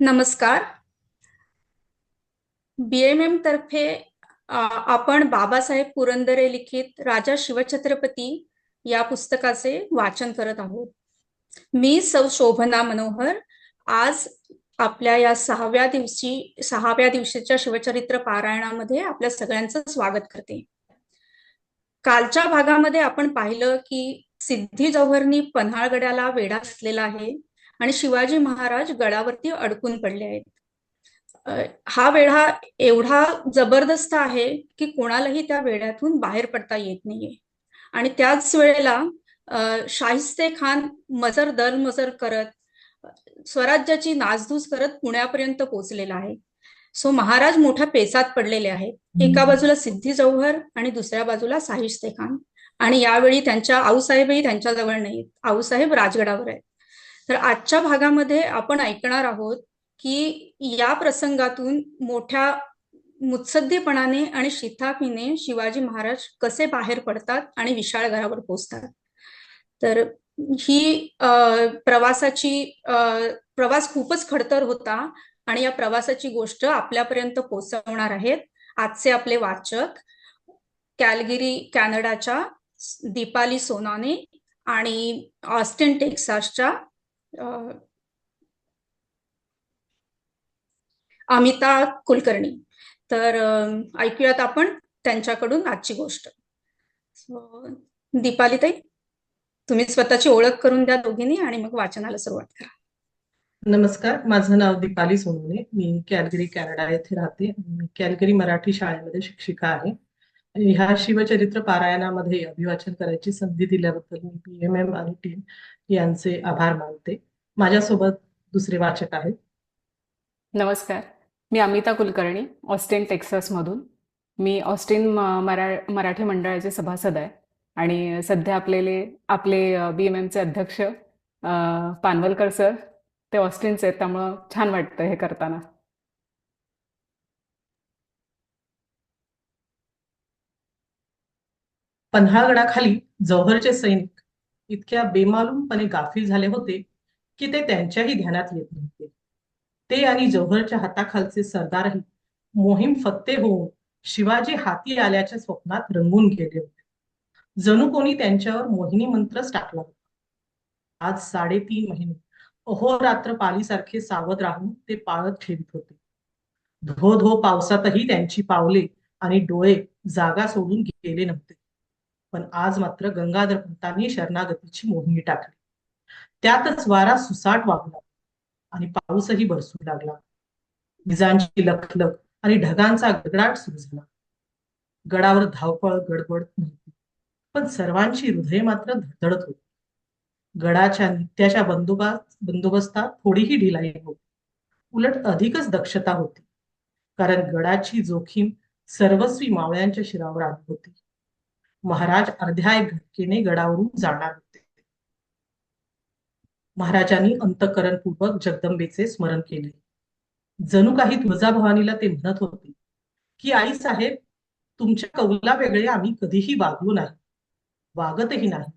नमस्कार. BMM तर्फे आपण बाबासाहेब पुरंदरे लिखित राजा शिवछत्रपती या पुस्तकाचे वाचन करत आहोत. मी सौ शोभना मनोहर आज आपल्या या सहाव्या दिवशीच्या शिवचरित्र पारायणामध्ये आपल्या सगळ्यांचं स्वागत करते. कालच्या भागामध्ये आपण पाहिलं की सिद्धी जौहरनी पन्हाळगडाला वेढा घातलेला आहे आणि शिवाजी महाराज गडावरती अडकून पडले आहेत. हा वेढा एवढा जबरदस्त आहे की कोणालाही त्या वेढ्यातून बाहेर पडता येत नाहीये. आणि त्याच वेळेला शाहिस्ते खान मजर दर मजर करत स्वराज्याची नासधूस करत पुण्यापर्यंत पोहोचलेला आहे. सो महाराज मोठ्या पेचात पडलेले आहेत. एका बाजूला सिद्धी जौहर आणि दुसऱ्या बाजूला शाहिस्ते खान. आणि यावेळी त्यांच्या आऊसाहेबही त्यांच्याजवळ नाहीत. आऊसाहेब राजगडावर आहेत. तर आजच्या भागामध्ये आपण ऐकणार आहोत की या प्रसंगातून मोठ्या मुत्सद्देपणाने आणि शिताफीने शिवाजी महाराज कसे बाहेर पडतात आणि विशाळगडावर पोहोचतात. तर ही प्रवास खूपच खडतर होता आणि या प्रवासाची गोष्ट आपल्यापर्यंत पोहोचवणार आहेत आजचे आपले वाचक कॅलगरी कॅनडाच्या दीपाली सोनाने आणि ऑस्टिन टेक्सासच्या अमिता कुलकर्णी. तर ऐकूयात आपण त्यांच्याकडून आजची गोष्ट. दीपाली ताई, तुम्ही स्वतःची ओळख करून द्या दोघींनी आणि मग वाचनाला सुरुवात करा. नमस्कार, माझं नाव दीपाली सोनवणे. मी कॅलगरी कॅनडा येथे राहते. मी कॅलगरी मराठी शाळेमध्ये शिक्षिका आहे. ह्या शिवचरित्र पारायणामध्ये अभिवाचन करायची संधी दिल्याबद्दल मी BMM आणि टीम यांचे आभार मानते. माझ्यासोबत दुसरे वाचक आहेत. नमस्कार, मी अमिता कुलकर्णी, ऑस्टिन टेक्सासमधून. मी ऑस्टिन मराठी मंडळाचे सभासद आहे आणि सध्या आपले BMMचे अध्यक्ष पानवलकर सर ते ऑस्टिनचे आहेत, त्यामुळं छान वाटतं हे करताना. पन्हाळगडाखाली जौहरचे सैनिक इतक्या बेमालूमपणे गाफील झाले होते की ते त्यांच्याही ध्यानात येत नव्हते. ते आणि जौहरच्या हाताखालचे सरदारही मोहीम फत्ते होऊन शिवाजी हाती आल्याच्या स्वप्नात रंगून गेले होते. जणू कोणी त्यांच्यावर मोहिनी मंत्रच टाकला होता. आज 3.5 महिने अहोरात्र पालीसारखे सावध राहून ते पाळत ठेवित होते. धो धो पावसातही त्यांची पावले आणि डोळे जागा सोडून गेले नव्हते. पण आज मात्र गंगाधर पंतांनी शरणागतीची मोहिनी टाकली. त्यातच वारा सुसाट वाहू आणि पाऊसही बरसू लागला. विजांची लखलख आणि ढगांचा गडगडाट सुरू झाला. गडावर धावपळ गडबड नव्हती, पण सर्वांची हृदय मात्र धडधडत होती. गडाच्या नित्याच्या बंदोबस्तात थोडीही ढिलाई नव्हती, उलट अधिकच दक्षता होती. कारण गडाची जोखीम सर्वस्वी मावळ्यांच्या शिरावर आली होती. महाराज अर्ध्या एक घटकेने गडावरून जाणार होते. महाराजांनी अंतःकरणपूर्वक जगदंबेचे स्मरण केले. जणू काही तुळजाभवानीला ते म्हणत होते की आई साहेब, तुमच्या कौला वेगळे आम्ही कधीही वागलो नाही, वागतही नाही.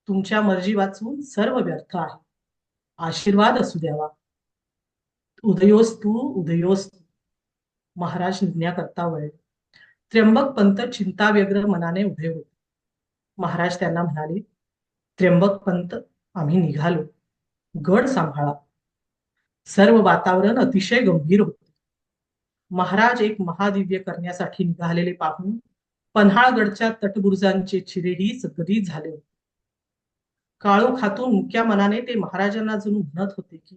तुमच्या मर्जी वाचून सर्व व्यर्थ आहे. आशीर्वाद असू द्यावा. उदयोस्तू उदयोस्तू. महाराज निघण्याकरता वळले. त्र्यंबक पंत चिंताव्यग्र मनाने उभे होते. महाराज त्यांना म्हणाले, त्र्यंबक पंत, आम्ही निघालो. गड सांभाळा. सर्व वातावरण अतिशय गंभीर होते. महाराज एक महादिव्य करण्यासाठी निघालेले पाहून पन्हाळगडच्या तटबुरुजांचे चिरेही गरीब झाले होते. काळोखातून मुक्या मनाने ते महाराजांना जणू म्हणत होते की,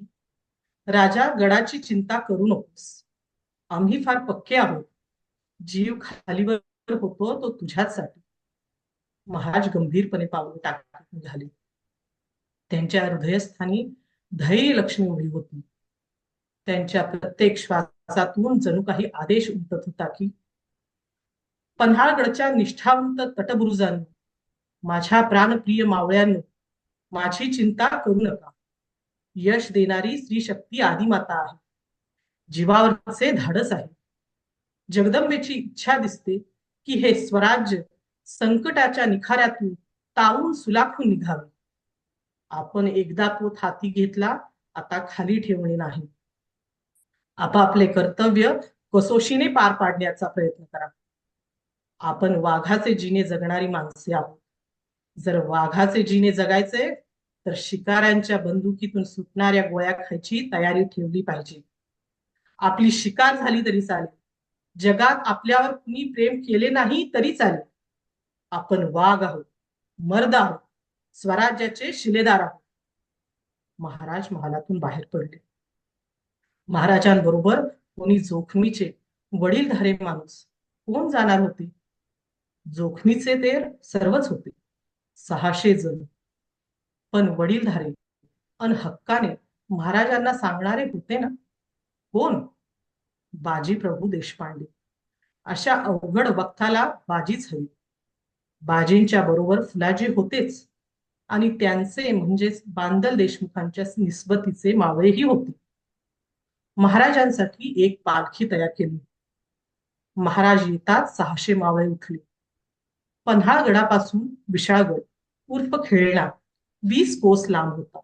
राजा, गडाची चिंता करू नकोस. आम्ही फार पक्के आहोत. जीव खालीवर होतो तो तुझ्यासाठी. महाराज गंभीरपणे पाऊल टाकत निघाले. त्यांच्या हृदयस्थानी धैर्य लक्ष्मी उभी होती. त्यांच्या प्रत्येक श्वासातून जणू काही आदेश उमटत होता की, पन्हाळगडच्या निष्ठावंत तटबुरुजांनी, माझ्या प्राणप्रिय मावळ्यांनो, माझी चिंता करू नका. यश देणारी स्त्री शक्ती आदिमाता आहे. जीवावरचे धाडस आहे. जगदंबेची इच्छा दिसते की हे स्वराज्य संकटाच्या निखाऱ्यातून तावून सुलाखून निघावे. आपण एकदा पोत हाती घेतला, आता खाली ठेवणे नाही. आपापले कर्तव्य कसोशीने पार पाडण्याचा प्रयत्न करा. आपण वाघाचे जीने जगणारी माणसे आहोत. जर वाघाचे जीने जगायचे तर शिकाऱ्यांच्या बंदुकीतून सुटणाऱ्या गोळ्या खायची तयारी ठेवली पाहिजे. आपली शिकार झाली तरी चालेल, जगात आपल्यावर कुणी प्रेम केले नाही तरी चालेल. आपण वाघ आहोत, मर्द आहोत, स्वराज्याचे शिलेदार आहोत. महाराज महालातून बाहेर पडले. महाराजांबरोबर कोणी जोखमीचे वडीलधारे माणूस कोण जाणार होते? जोखमीचे ते सर्वच होते, 600 जण. पण वडीलधारे अन हक्काने महाराजांना सांगणारे होते ना कोण? बाजीप्रभू देशपांडे. अशा अवघड वक्ताला बाजीच हवी. बाजींच्या बरोबर फुलाजी होतेच आणि त्यांचे म्हणजेच बांदल देशमुखांच्या निस्बतीचे मावळेही होते. महाराजांसाठी एक पालखी तयार केली. महाराज येताच 600 मावळे उठले. पन्हाळगडापासून विशाळगड उर्फ खेळणा 20 कोस लांब होता.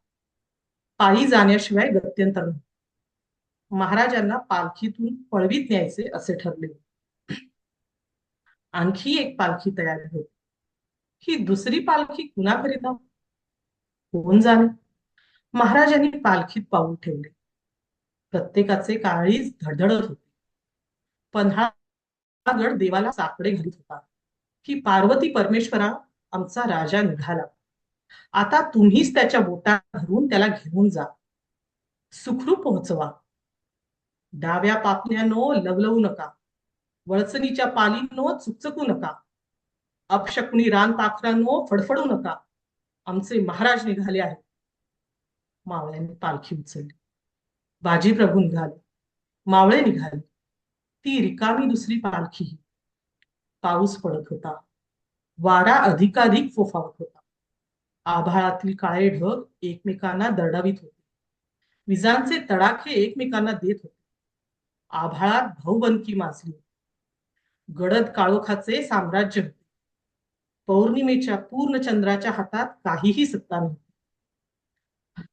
पायी जाण्याशिवाय गत्यंतर नव्हते. महाराजांना पालखीतून पळवीत न्यायचे असे ठरले. आणखी एक पालखी तयार होती. ही दुसरी पालखी कुणाकरिता? कोण जाणे. महाराजांनी पालखीत पाऊल ठेवले. प्रत्येकाचे काळीज धडधडत होते. पन्हाळगड देवाला साकडे घालीत होता की पार्वती परमेश्वरा, आमचा राजा निघाला. आता तुम्हीच त्याच्या बोटात धरून त्याला घेऊन जा, सुखरूप पोहोचवा. डाव्या पापण्यानो लवलवू नका, वळसणीच्या पालींनो चुकचकू नका, अपशकुनी रान पाखरांनो फडफडू नका, आमचे महाराज निघाले आहेत. मावळ्यांनी पालखी उचलली. बाजीप्रभू निघाले, मावळे निघाले. ती रिकामी दुसरी पालखी. पाऊस पडत होता. वारा अधिकाधिक फोफावत होता. आभाळातील काळे ढग एकमेकांना दरडावीत होते. विजांचे तडाखे एकमेकांना देत होते. आभाळात भाऊबंदकी माजली. गडद काळोखाचे साम्राज्य होते. पौर्णिमेच्या पूर्ण चंद्राच्या हातात काहीही सत्ता नव्हती.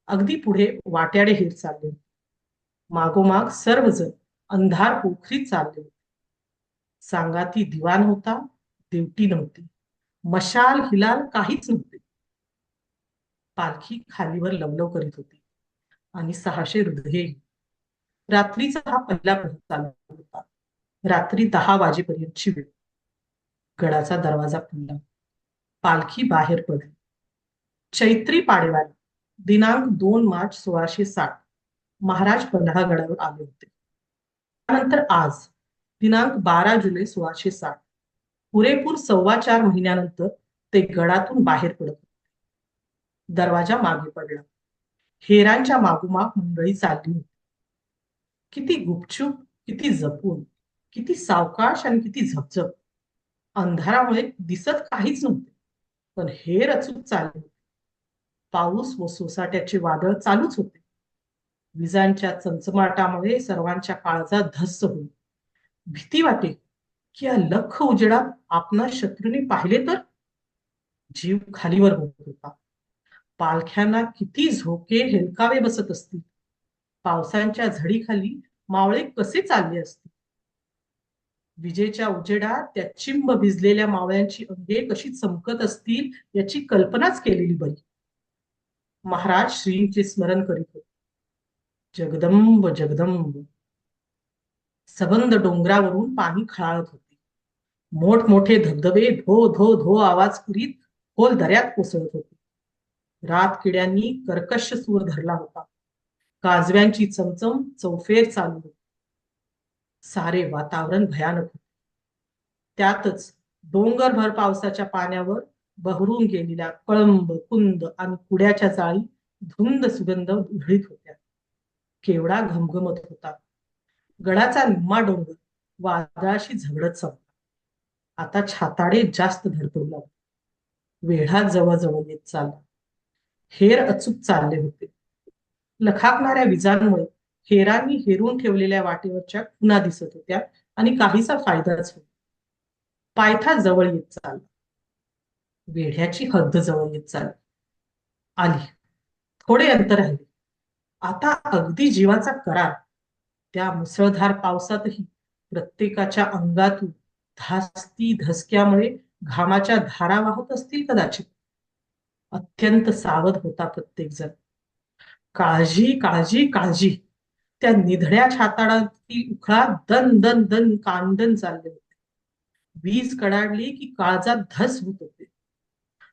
अगदी पुढे वाट्याडे हेर चालले होते. मागोमाग सर्वजण अंधार पोखरीत चालले होते. सांगाती दिवा नव्हता, देवटी नव्हती, मशाल हिलाल काहीच नव्हते. पालखी खालीवर लवलव करीत होती आणि 600 हृदये. रात्रीचा हा पहिला प्रहर चालू होता. रात्री 10 वाजेपर्यंतची वेळ. गडाचा दरवाजा खुलला. पालखी बाहेर पडली. चैत्री पाडेवाला दिनांक 2 मार्च 1660 महाराज पन्हाळगडावर आले होते. त्यानंतर आज दिनांक 12 जुलै 1660 पुरेपूर 4.25 महिन्यानंतर ते गडातून बाहेर पडत होते. दरवाजा मागे पडला. हेरांच्या मागोमाग मंडळी चालली होती. किती गुपचूप, किती जपून, किती सावकाश आणि किती झपझप. अंधारामुळे दिसत काहीच नव्हते, पण हेर अचूक चालले होते. पाऊस व सोसाट्याचे वादळ चालूच होते. विजांच्या चमचमाटामुळे सर्वांच्या काळजात धस्स होईल. भीती वाटे की या लख उजेडात आपणा शत्रूने पाहिले तर. जीव खालीवर होत होता. पालख्यांना किती झोके हेलकावे बसत असतील. पावसांच्या झडीखाली मावळे कसे चालले असतील. विजेच्या उजेडात त्या चिंब भिजलेल्या मावळ्यांची अंगे कशी चमकत असतील याची कल्पनाच केलेली बरी. महाराज श्रींचे स्मरण करीत होते. जगदंब जगदंब. सबंध डोंगरावरून पाणी खळाळत होते. मोठमोठे धबधबे धो धो धो आवाज करीत खोल दऱ्यात कोसळत होते. रात किड्यांनी कर्कश सूर धरला होता. काजव्यांची चमचम चौफेर चालू होती. सारे वातावरण भयानक होते. त्यातच डोंगरभर पावसाच्या पाण्यावर बहरून गेलेल्या कळंब, कुंद आणि कुड्याच्या जाळी धुंद सुगंध उधळीत होत्या. केवढा घमघमत होता. गडाचा निम्मा डोंगर वादळाशी झगडत संपला. आता छाताडे जास्त धडपडू लागले. वेढा जवळजवळ येत चालला. हेर अचूक चालले होते. लखाकणाऱ्या विजांमुळे हेरांनी हेरून ठेवलेल्या वाटेवरच्या खुणा दिसत होत्या आणि काहीसा फायदाच होता. पायथा जवळ येत चालला. वेढ्याची हद्द जवळ येत चालली. आली. थोडे अंतर राहिले. आता अगदी जीवाचा करार. त्या मुसळधार पावसातही प्रत्येकाच्या अंगातून धास्ती धसक्यामुळे घामाच्या धारा वाहत असतील कदाचित. अत्यंत सावध होता प्रत्येक जण. काळजी काळजी काळजी. त्या निधड्या छाताडातील उखळा दन दन दन कांदन चालले होते. वीज कडाडली की काळजात धस होत होते.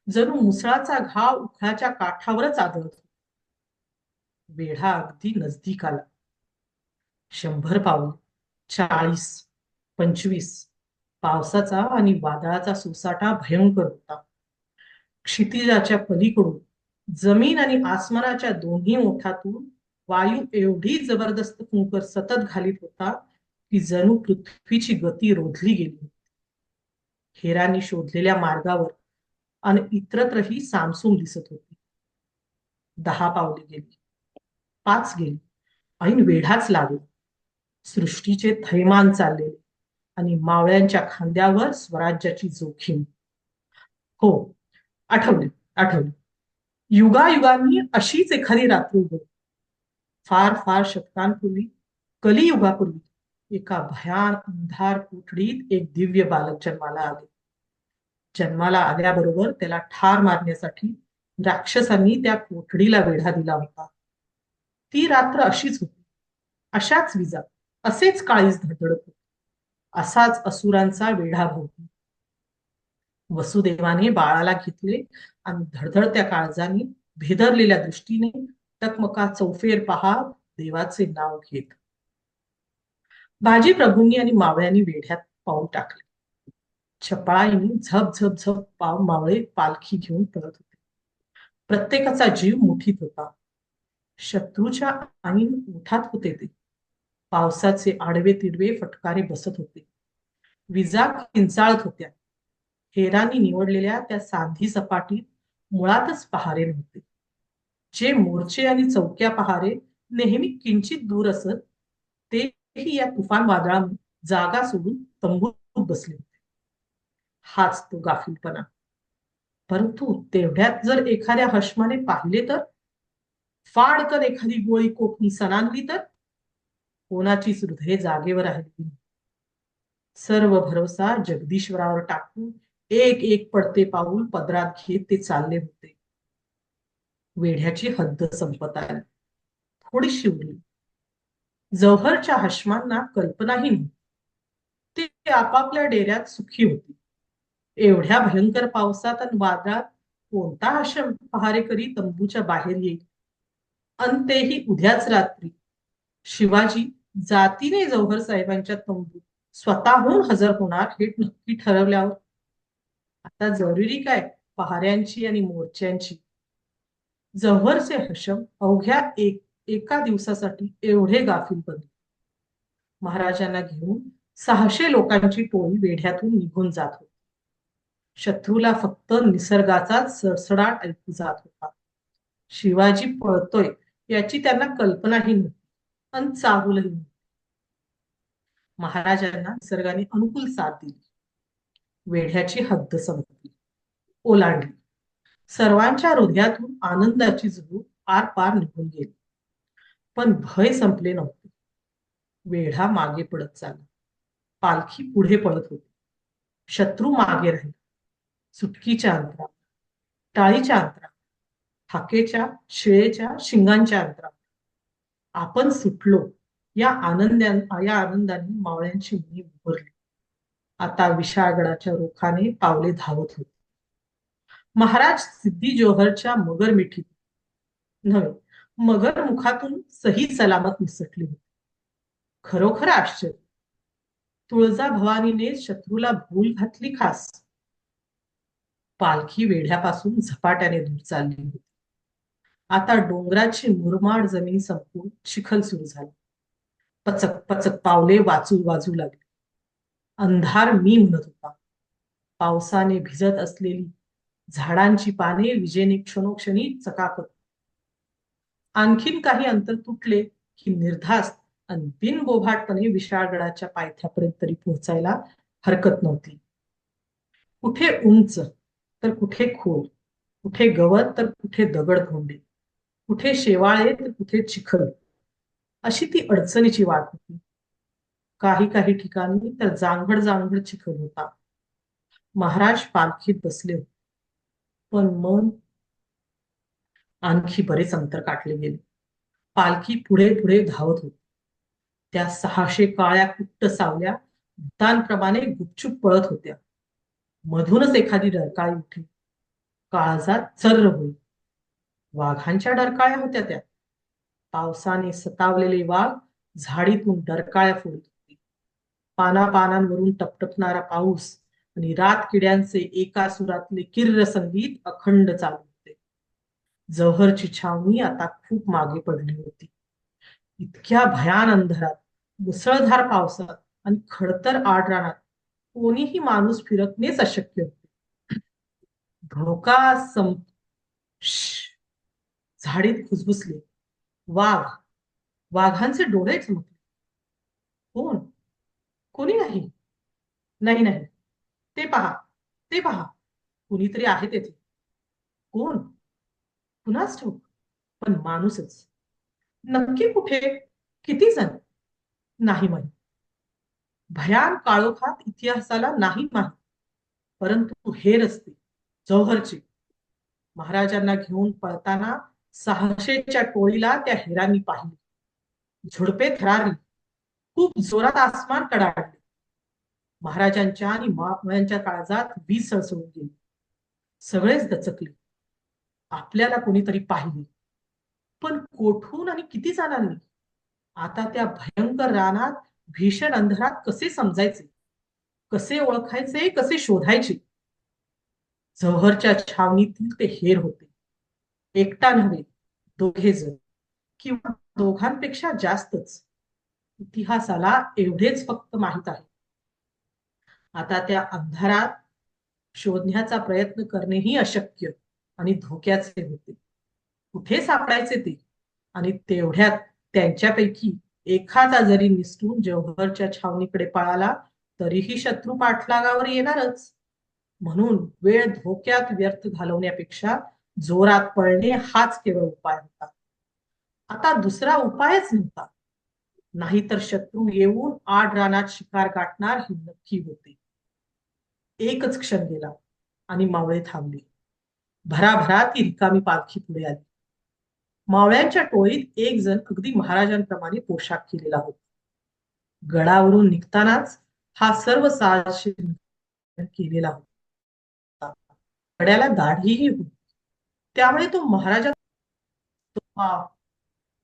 जणू मुसळाचा घाव उखळाच्या काठावरच आदळत होता. वेढा अगदी नजदीक आला. 100 पाऊल, 40, 25. पावसाचा आणि वादळाचा सोसाटा भयंकर होता. क्षितिजाच्या पलीकडून जमीन आणि आसमानाच्या दोन्ही ओठातून वायू एवढी जबरदस्त फुंकर सतत घालीत होता की जणू पृथ्वीची गती रोधली गेली होती. हेरांनी शोधलेल्या मार्गावर आणि इतरत्रही सामसूम दिसत होती. 10 पावले गेली, 5 गेली, ऐन वेढाच लागला. सृष्टीचे थैमान चाललेले आणि मावळ्यांच्या खांद्यावर स्वराज्याची जोखीम. हो, आठवले आठवले. युगायुगांनी अशीच एखादी रात्र उगवली. फार फार शतकांपूर्वी, कलियुगापूर्वी एका भयान अंधार कोठडीत एक दिव्य बालक जन्माला आले. जन्माला आल्याबरोबर त्याला ठार मारण्यासाठी राक्षसांनी त्या कोठडीला वेढा दिला होता. ती रात्र अशीच होती. अशाच विजा, असेच काळीज धडधडत होते. असाच असुरांचा वेढा भोवती. वसुदेवाने बाळाला घेतले आणि धडधडत्या काळजाने भेदरलेल्या दृष्टीने टकमका चौफेर पाहत देवाचे नाव घेत बाजी प्रभूंनी आणि मावळ्यांनी वेढ्यात पाऊल टाकले. छपाळाईनी झप झप झप मावळे पालखी घेऊन पळत होते. प्रत्येकाचा जीव मुठीत होता. शत्रूच्या ऐन ओठात होते ते. पावसाचे आडवे तिडवे फटकारे बसत होते. विजा किंचाळत होत्या. हेरांनी निवडलेल्या त्या सांधी सपाटीत मुळातच पहारे नव्हते. जे मोर्चे आणि चौक्या पहारे नेहमी किंचित दूर असत, तेही या तुफान वादळामुळे जागा सोडून तंबूत बसले होते. हाच तो गाफीलपणा. परंतु तेवढ्यात जर एखाद्या हशमाने पाहिले तर, फाडकन एखादी गोळी कोकणी सणांली तर, कोणाचीच हृदये जागेवर राहिली. सर्व भरोसा जगदीश्वरावर टाकून एक एक पडते पाऊल पदरात घेत ते चालले होते. वेढ्याची हद्द संपत आली. थोडीशी उरली. जव्हरच्या हशमांना कल्पनाही नव्हती. ते आपापल्या डेऱ्यात सुखी होती. एवढ्या भयंकर पावसात आणि वादळात कोणता हशम पहारेकरी तंबूच्या बाहेर येईल? अन तेही उद्याच रात्री. शिवाजी जातीने जव्हर साहेबांच्या तंबूत स्वतःहून हजर होणार हे नक्की ठरवल्यावर आता जरुरी काय पहाऱ्यांची आणि मोर्च्यांची? जव्हरचे हशम अवघ्या एका दिवसासाठी एवढे गाफील बनले. महाराजांना घेऊन 600 लोकांची टोळी वेढ्यातून निघून जात होती. शत्रूला फक्त निसर्गाचाच सडसडाट ऐकू जात होता. शिवाजी पळतोय याची त्यांना कल्पनाही नव्हती आणि चाहूलही नव्हती. महाराजांना निसर्गाने अनुकूल साथ दिली. वेढ्याची हद्द संपली, ओलांडली. सर्वांच्या हृदयातून आनंदाची झुळूक आर पार निघून गेली. पण भय संपले नव्हते. वेढा मागे पडत चालला. पालखी पुढे पळत होती. शत्रू मागे राहिला. सुटकीच्या अंतरात, टाळीच्या अंतरात, हाकेच्या शिळेच्या शिंगांच्या अंतरात. आपण सुटलो या आनंदाने मावळ्यांची मुनी उभरली. आता विशाळगडाच्या रोखाने पावले धावत होते. महाराज सिद्धी जोहरच्या मगर मिठीत नव्हे, मगर मुखातून सही सलामत निसटली होती. खरोखर आश्चर्य. तुळजा भवानीने शत्रूला भूल घातली खास. पालखी वेढ्यापासून झपाट्याने दूर चालली होती. आता डोंगराची मुरमाड जमीन संपून चिखल सुरू झाला. पचक पचक पावले वाजू लागली. अंधार मी म्हणत होता. पावसाने भिजत असलेली झाडांची पाने विजेने क्षणोक्षणी चकाकत. आणखीन काही अंतर तुटले की निर्धास्त आणि बिनबोभाटपणे विशाळगडाच्या पायथ्यापर्यंत तरी पोहोचायला हरकत नव्हती. कुठे उंच तर कुठे खोल, कुठे गवत तर कुठे दगड धोंडे, कुठे शेवाळे तर कुठे चिखल. अशी ती अडचणीची वाट होती. काही काही ठिकाणी तर जांभळ जांभळ चिखल होता. महाराज पालखीत बसले होते, पण मन आणखी बरेच अंतर काटले गेले. पालखी पुढे पुढे धावत होती. त्या 600 काळ्या कुट्ट सावल्या भूतांप्रमाणे गुपचूप पळत होत्या. मधूनच एखादी डरकाळी उठली. काळजात चर्र होईल. वाघांच्या डरकाळ्या होत्या त्या. पावसाने सतावलेले वाघ झाडीतून डरकाळ्या फोडत होते. पानापानांवरून टपटपणारा पाऊस आणि रातकिड्यांचे एका सुरातले किर्र संगीत अखंड चालू होते. जव्हरची छावणी आता खूप मागे पडली होती. इतक्या भयान अंधारात, मुसळधार पावसात आणि खडतर आडरानात कोणीही माणूस फिरकणेच अशक्य होते. धोका श्श! झाडीत खुसबुसले. वाघ. वाघांचे डोळे चमकले. कोण? कोणी नाही. नाही नाही, ते पहा, ते पहा, कुणीतरी आहे तेथे. कोण? कुणास ठाऊक, पण माणूसच. नक्की कुठे? किती जण? नाही माहीत. भयान काळोखात इतिहासाला नाही माहीत. परंतु हे रस्ते जव्हरचे. महाराजांना घेऊन पळताना 600च्या टोळीला त्या हेरांनी पाहिले. झुडपे थरारली. खूप जोरात आसमान कडाडले. महाराजांच्या आणि मावळ्यांच्या काळजात वीज सळसळून गेली. सगळेच दचकले. आपल्याला कोणीतरी पाहिले, पण कोठून आणि किती जणांनी? आता त्या भयंकर रानात, भीषण अंधारात कसे समजायचे? कसे ओळखायचे? कसे शोधायचे? जव्हरच्या छावणीतील ते हेर होते. एकटा नव्हे, दोघे जण, किंवा दोघांपेक्षा जास्तच. इतिहासाला एवढेच फक्त माहित आहे. आता त्या अंधारात शोधण्याचा प्रयत्न करणेही अशक्य आणि धोक्याचे होते. कुठे सापडायचे ते? आणि तेवढ्यात त्यांच्यापैकी एखादा जरी निसटून जव्हरच्या छावणीकडे पळाला तरीही शत्रू पाठलागावर येणारच. म्हणून वेळ धोक्यात व्यर्थ घालवण्यापेक्षा जोरात पळणे हाच केवळ उपाय होता. आता दुसरा उपायच नव्हता. नाहीतर शत्रू येऊन आड रानात शिकार गाठणार हे नक्की होते. एकच क्षण गेला आणि मावळे थांबले. भराभरा ती रिकामी पालखी पुढे आली. मावळ्यांच्या टोळीत एक जण अगदी महाराजांप्रमाणे पोशाख केलेला होता. गडावरून निघतानाच हा सर्व साहसी केलेला होता. गड्याला दाढीही होती. त्यामुळे तो महाराजा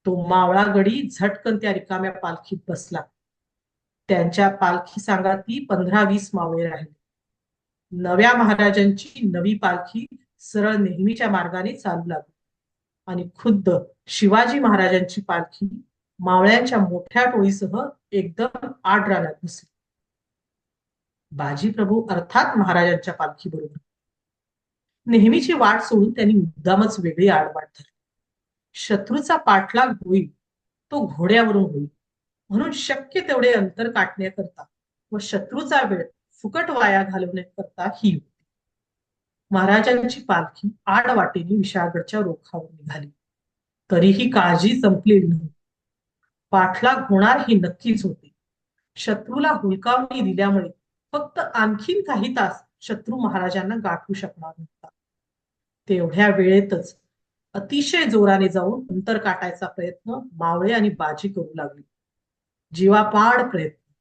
तो मावळा गडी झटकन त्या रिकाम्या पालखीत बसला. त्यांच्या पालखी सांगाती 15-20 मावळे राहिले. नव्या महाराजांची नवी पालखी सरळ नेहमीच्या मार्गाने चालू लागली आणि खुद्द शिवाजी महाराजांची पालखी मावळ्यांच्या मोठ्या टोळीसह एकदम आड रानात घुसली. बाजीप्रभू अर्थात महाराजांच्या पालखी बरोबर. नेहमीची वाट सोडून त्यांनी मुद्दामच वेगळी आडवाट धरली. शत्रूचा पाठलाग होईल तो घोड्यावरून होईल, म्हणून शक्य तेवढे अंतर काटण्याकरता व शत्रूचा वेळ फुकट वाया घालवण्याकरता ही युक्ती. महाराजांची पालखी आडवाटेने विशाळगडच्या रोखावर निघाली. तरीही काळजी संपलेली नव्हती. पाठलाग होणार हे नक्कीच होते. शत्रूला हुलकावणी दिल्यामुळे फक्त आणखीन काही तास शत्रू महाराजांना गाठू शकणार नव्हता. तेवढ्या वेळेतच अतिशय जोराने जाऊन अंतर काटायचा प्रयत्न मावळे आणि बाजी करू लागले. जीवापाड प्रयत्न.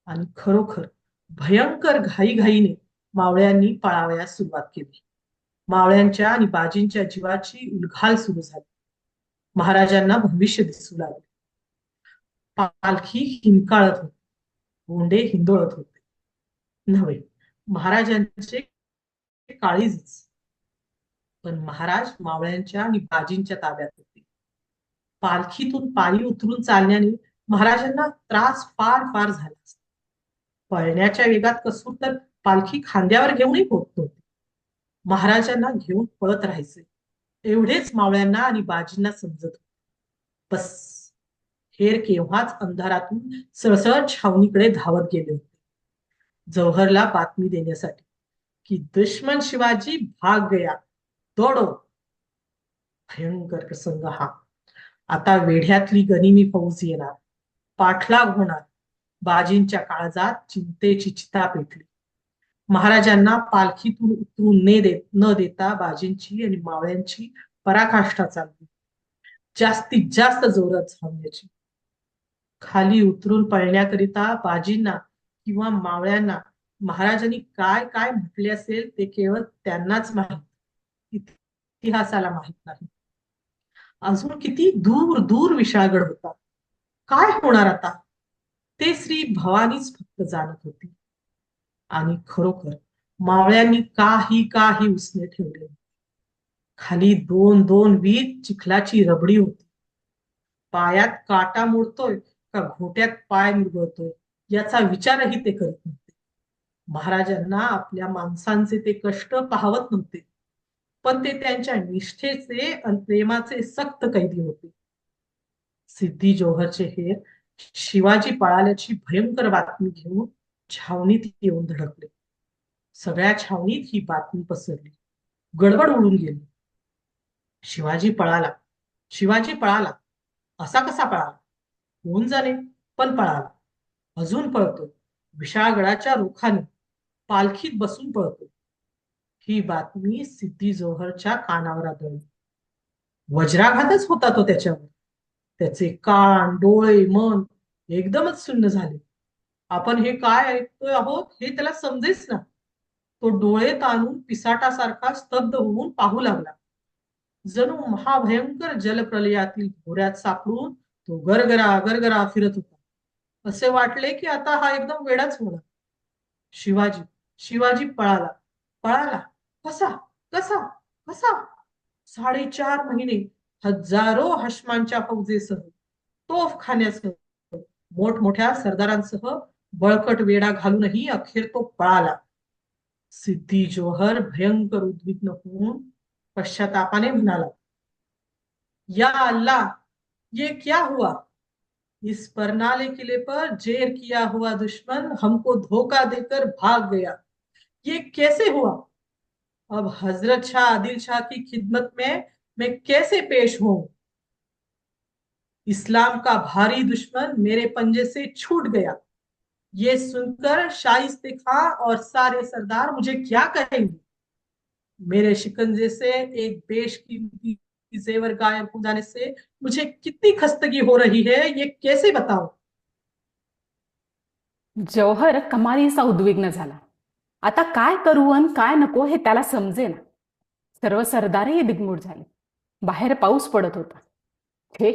आणि खरोखर भयंकर घाईघाईने मावळ्यांनी पळावयास सुरुवात केली. मावळ्यांच्या आणि बाजींच्या जीवाची उलघाल सुरू झाली. महाराजांना भविष्य दिसू लागले. पालखी हिंकाळत होती. गोंडे हिंदोळत होते. नव्हे, महाराजांचे काळीजच. पण महाराज मावळ्यांच्या आणि बाजींच्या ताब्यात होते. पालखीतून पायी उतरून चालण्याने महाराजांना त्रास फार फार झाला असता. पळण्याच्या वेगात कसूर तर पालखी खांद्यावर घेऊनही होत नव्हती. महाराजांना घेऊन पळत राहायचे एवढेच मावळ्यांना आणि बाजींना समजत होते. बस, हेर केव्हाच अंधारातून सळसळ छावणीकडे धावत गेले होते, जव्हरला बातमी देण्यासाठी की दुश्मन शिवाजी भाग गया, दौडो. भयंकर प्रसंग हा. आता वेढ्यातली गनिमी फौज येणार, पाठलाग होणार. बाजींच्या काळजात चिंतेची चिता पेटली. महाराजांना पालखीतून उतरून न देता बाजींची आणि मावळ्यांची पराकाष्ठा चालली, जास्तीत जास्त जोरात धावण्याची. खाली उतरून पळण्याकरिता बाजींना किंवा मावळ्यांना महाराजांनी काय काय म्हटले असेल ते केवळ त्यांनाच माहीत, इतिहासाला माहीत नाही. अजून किती दूर दूर विशाळगड होता. काय होणार आता ते श्री भवानीच फक्त जाणत होती. आणि खरोखर मावळ्यांनी काही काही उसने ठेवले. खाली दोन दोन वीट चिखलाची रबडी होती. पायात काटा मोडतोय का घोट्यात पाय मुरगळतोय याचा विचारही ते करीत नव्हते. महाराजांना आपल्या माणसांचे ते कष्ट पाहवत नव्हते, पण ते त्यांच्या निष्ठेचे आणि प्रेमाचे सक्त कैदी होते. सिद्धी जोहरचे हेर शिवाजी पळाल्याची भयंकर बातमी घेऊन छावणीत येऊन धडकले. सगळ्या छावणीत ही बातमी पसरली, गडबड उडून गेली. शिवाजी पळाला, शिवाजी पळाला. असा कसा पळाला? कोण जाणे, पण पळाला. अजून पळतो, विशाळगडाच्या रुखाने पालखीत बसून पळतो. ही बातमी सिद्धी जोहरच्या कानावर आदळली. वज्राघातच होता तो त्याच्यावर. त्याचे कान, डोळे, मन एकदमच सुन्न झाले. आपण हे काय ऐकतोय आहोत हे त्याला समजेच ना. तो डोळे ताणून पिसाटासारखा स्तब्ध होऊन पाहू लागला. जणू महाभयंकर जलप्रलयातील भोऱ्यात सापडून तो गरगरा गरगरा फिरत होता. असे वाटले की आता हा एकदम वेडाच होणार. शिवाजी शिवाजी पळाला, पळाला. कसा कसा कसा? 4.5 महिने हजारो हशमांच्या फौजेसह, तोफखान्यासह, मोठमोठ्या सरदारांसह बळकट वेढा घालूनही अखेर तो पळाला. सिद्धी जोहर भयंकर उद्विग्न होऊन पश्चातापाने म्हणाला, या अल्लाह, ये क्या हुआ? इस परनाले किले पर जेर किया हुआ दुश्मन हमको धोखा देकर भाग गया. ये कैसे हुआ? अब हजरत शाह आदिल शाह की खिदमत में मैं कैसे पेश हूं? इस्लाम का भारी दुश्मन मेरे पंजे से छूट गया. ये सुनकर शाइस्ते खां और सारे सरदार मुझे क्या कहेंगे? मेरे शिकंजे से एक बेशकीमती जेवर गायब हो जाने से मुझे कितनी खस्तगी हो रही है, ये कैसे बताऊं? जौहर कमालीचा उद्विग्न झाला. आता काय करू आणि काय नको हे त्याला समजेना. सर्व सरदारही दिग्मूढ झाले. बाहेर पाऊस पडत होता. हे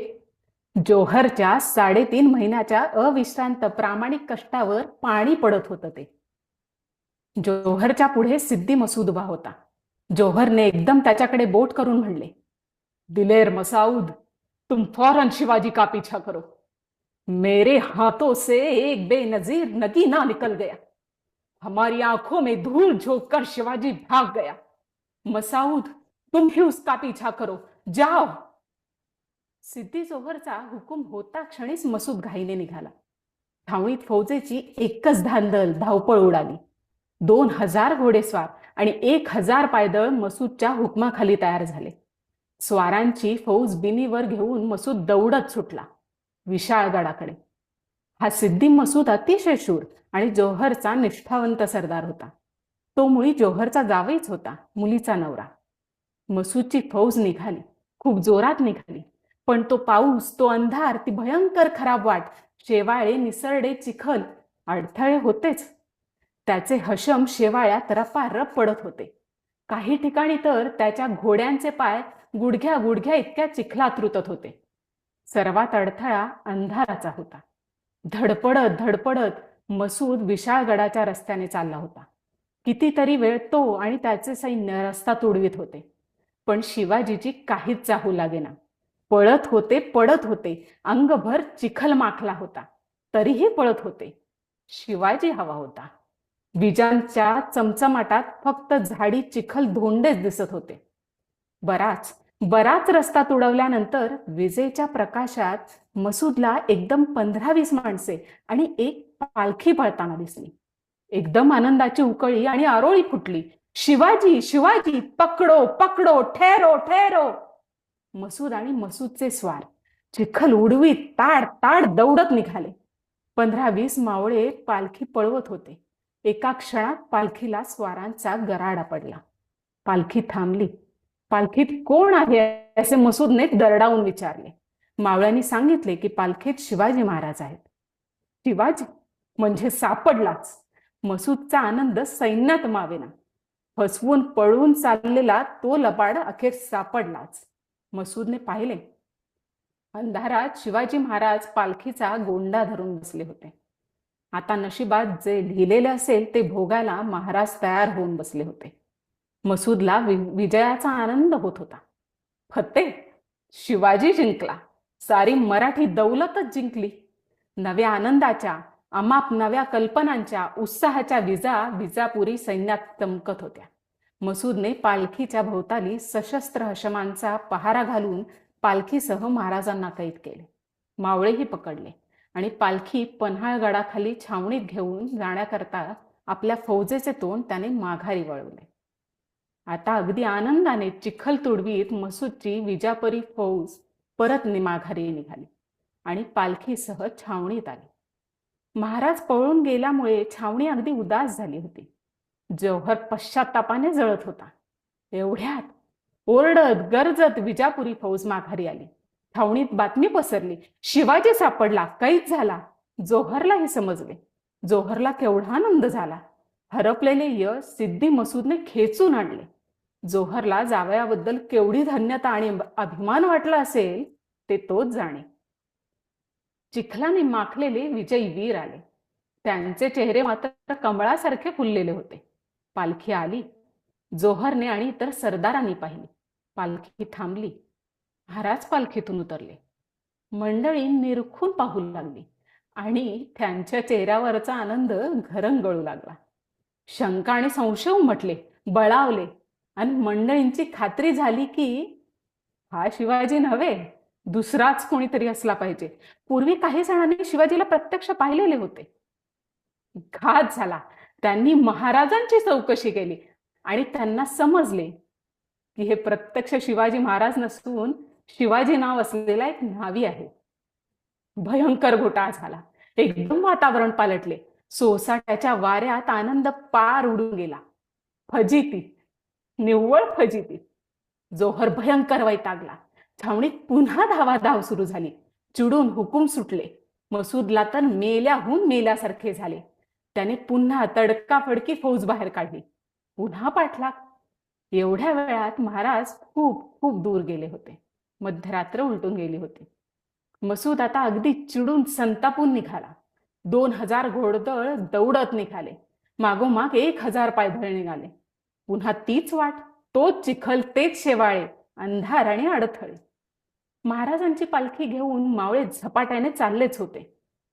जौहरच्या 3.5 महिन्याच्या अविश्रांत प्रामाणिक कष्टावर पाणी पडत होतं ते. जौहरच्या पुढे सिद्दी मसूद उभा होता. जौहरने एकदम त्याच्याकडे बोट करून म्हणले, दिलेर मसाऊद, तुम फौरन शिवाजी का पीछा करो. मेरे हाथों से एक बेनजीर नगीना निकल गया. हमारी आंखों में धूल झोंक कर शिवाजी भाग गया. मसाऊद, तुम भी उसका पीछा करो, जाओ. सिद्धी जोहरचा हुकूम होता क्षणीच मसूद घाईने निघाला. छावणीत फौजेची एकच धांदल, धावपळ उडाली. 2000 घोडेस्वार आणि 1000 पायदळ मसूदच्या हुकमाखाली तयार झाले. स्वारांची फौज बिनीवर घेऊन मसूद दौडत सुटला विशाळगडाकडे. हा सिद्दी मसूद अतिशय शूर आणि जौहरचा निष्ठावंत सरदार होता. तो मुळी जौहरचा जावईच होता, मुलीचा नवरा. मसूदची फौज निघाली, खूप जोरात निघाली. पण तो पाऊस, तो अंधार, ती भयंकर खराब वाट, शेवाळे, निसरडे, चिखल, अडथळे होतेच. त्याचे हशम शेवाळ्यात रपारप पडत होते. काही ठिकाणी तर त्याच्या घोड्यांचे पाय गुडघ्या गुडघ्या इतक्या चिखलात रुतत होते. सर्वात अडथळा अंधाराचा होता. धडपडत धडपडत मसूद विशाळगडाच्या रस्त्याने चालला होता. कितीतरी वेळ तो आणि त्याचे सैन्य रस्ता तुडवीत होते. पण शिवाजीची काहीच चाहू लागेना. पळत होते, पडत होते. अंगभर चिखल माखला होता, तरीही पळत होते. शिवाजी हवा होता. विजांच्या चमचमाटात फक्त झाडी, चिखल, धोंडेच दिसत होते. बराच रस्ता तुडवल्यानंतर विजेच्या प्रकाशात मसूदला एकदम 15-20 माणसे आणि एक पालखी पळताना दिसली. एकदम आनंदाची उकळी आणि आरोळी फुटली. शिवाजी, शिवाजी, पकडो पकडो, ठेरो ठेरो. मसूद आणि मसूदचे स्वार चिखल उडवीत ताड ताड दौडत निघाले. 15-20 मावळे पालखी पळवत होते. एका क्षणात पालखीला स्वारांचा गराडा पडला. पालखी थांबली. पालखीत कोण आहे असे मसूदने दरडावून विचारले. मावळ्यांनी सांगितले की पालखीत शिवाजी महाराज आहेत. शिवाजी म्हणजे सापडलाच. मसूदचा आनंद सैन्यात मावेना. फसवून पळून चाललेला तो लबाड अखेर सापडलाच. मसूदने पाहिले, अंधारात शिवाजी महाराज पालखीचा गोंडा धरून बसले होते. आता नशिबात जे लिहिलेले असेल ते भोगायला महाराज तयार होऊन बसले होते. मसूदला विजयाचा आनंद होत होता. फत्ते, शिवाजी जिंकला. सारी मराठी दौलतच जिंकली. नव्या आनंदाच्या, अमाप नव्या कल्पनांच्या, उत्साहाच्या विजापुरी सैन्यात चमकत होत्या. मसूदने पालखीच्या भोवताली सशस्त्र हशमांचा पहारा घालून पालखीसह महाराजांना कैद केले. मावळेही पकडले आणि पालखी पन्हाळगडाखाली छावणीत घेऊन जाण्याकरता आपल्या फौजेचे तोंड त्याने माघारी वळवले. आता अगदी आनंदाने चिखल तुडवीत मसूदची विजापुरी फौज परत माघारी निघाली आणि पालखीसह छावणीत आली. महाराज पळून गेल्यामुळे छावणी अगदी उदास झाली होती. जौहर पश्चातापाने जळत होता. एवढ्यात ओरडत गरजत विजापुरी फौज माघारी आली. छावणीत बातमी पसरली, शिवाजी सापडला, कैद झाला. जौहरलाही समजले. जौहरला केवढा आनंद झाला. हरपलेले यश सिद्धी मसूदने खेचून आणले. जौहरला जावयाबद्दल केवढी धन्यता आणि अभिमान वाटला असेल ते तोच जाणे. चिखलाने माखलेले विजयी वीर आले. त्यांचे चेहरे मात्र कमळासारखे फुललेले होते. पालखी आली. जौहरने आणि इतर सरदारांनी पाहिली. पालखी थांबली. महाराज पालखीतून उतरले. मंडळी निरखून पाहू लागली आणि त्यांच्या चेहऱ्यावरचा आनंद घरंगळू लागला. शंका आणि संशय उमटले, बळावले आणि मंडळींची खात्री झाली की हा शिवाजी नव्हे, दुसराच कोणीतरी असला पाहिजे. पूर्वी काही जणांनी शिवाजीला प्रत्यक्ष पाहिलेले होते. घात झाला. त्यांनी महाराजांची चौकशी केली आणि त्यांना समजले की हे प्रत्यक्ष शिवाजी महाराज नसून शिवाजी नाव असलेला एक न्हावी आहे. भयंकर घोटाळा झाला. एकदम वातावरण पालटले. सोसाट्याच्या वाऱ्यात आनंद पार उडून गेला. फजिती, निव्वळ फजिती. जौहर भयंकर वैतागला. छावणीत पुन्हा धावाधाव सुरू झाली. चिडून हुकूम सुटले. मसूदला तर मेल्याहून मेल्यासारखे झाले. त्याने पुन्हा तडकाफडकी फौज बाहेर काढली. पुन्हा पाठलाग. एवढ्या वेळात महाराज खूप खूप दूर गेले होते. मध्यरात्र उलटून गेली होती. मसूद आता अगदी चिडून संतापून निघाला. 2000 घोडदळ दौडत निघाले. मागोमाग 1000 पायदळ निघाले. पुन्हा तीच वाट, तोच चिखल, तेच शेवाळे, अंधार आणि अडथळे. महाराजांची पालखी घेऊन मावळे झपाट्याने चाललेच होते.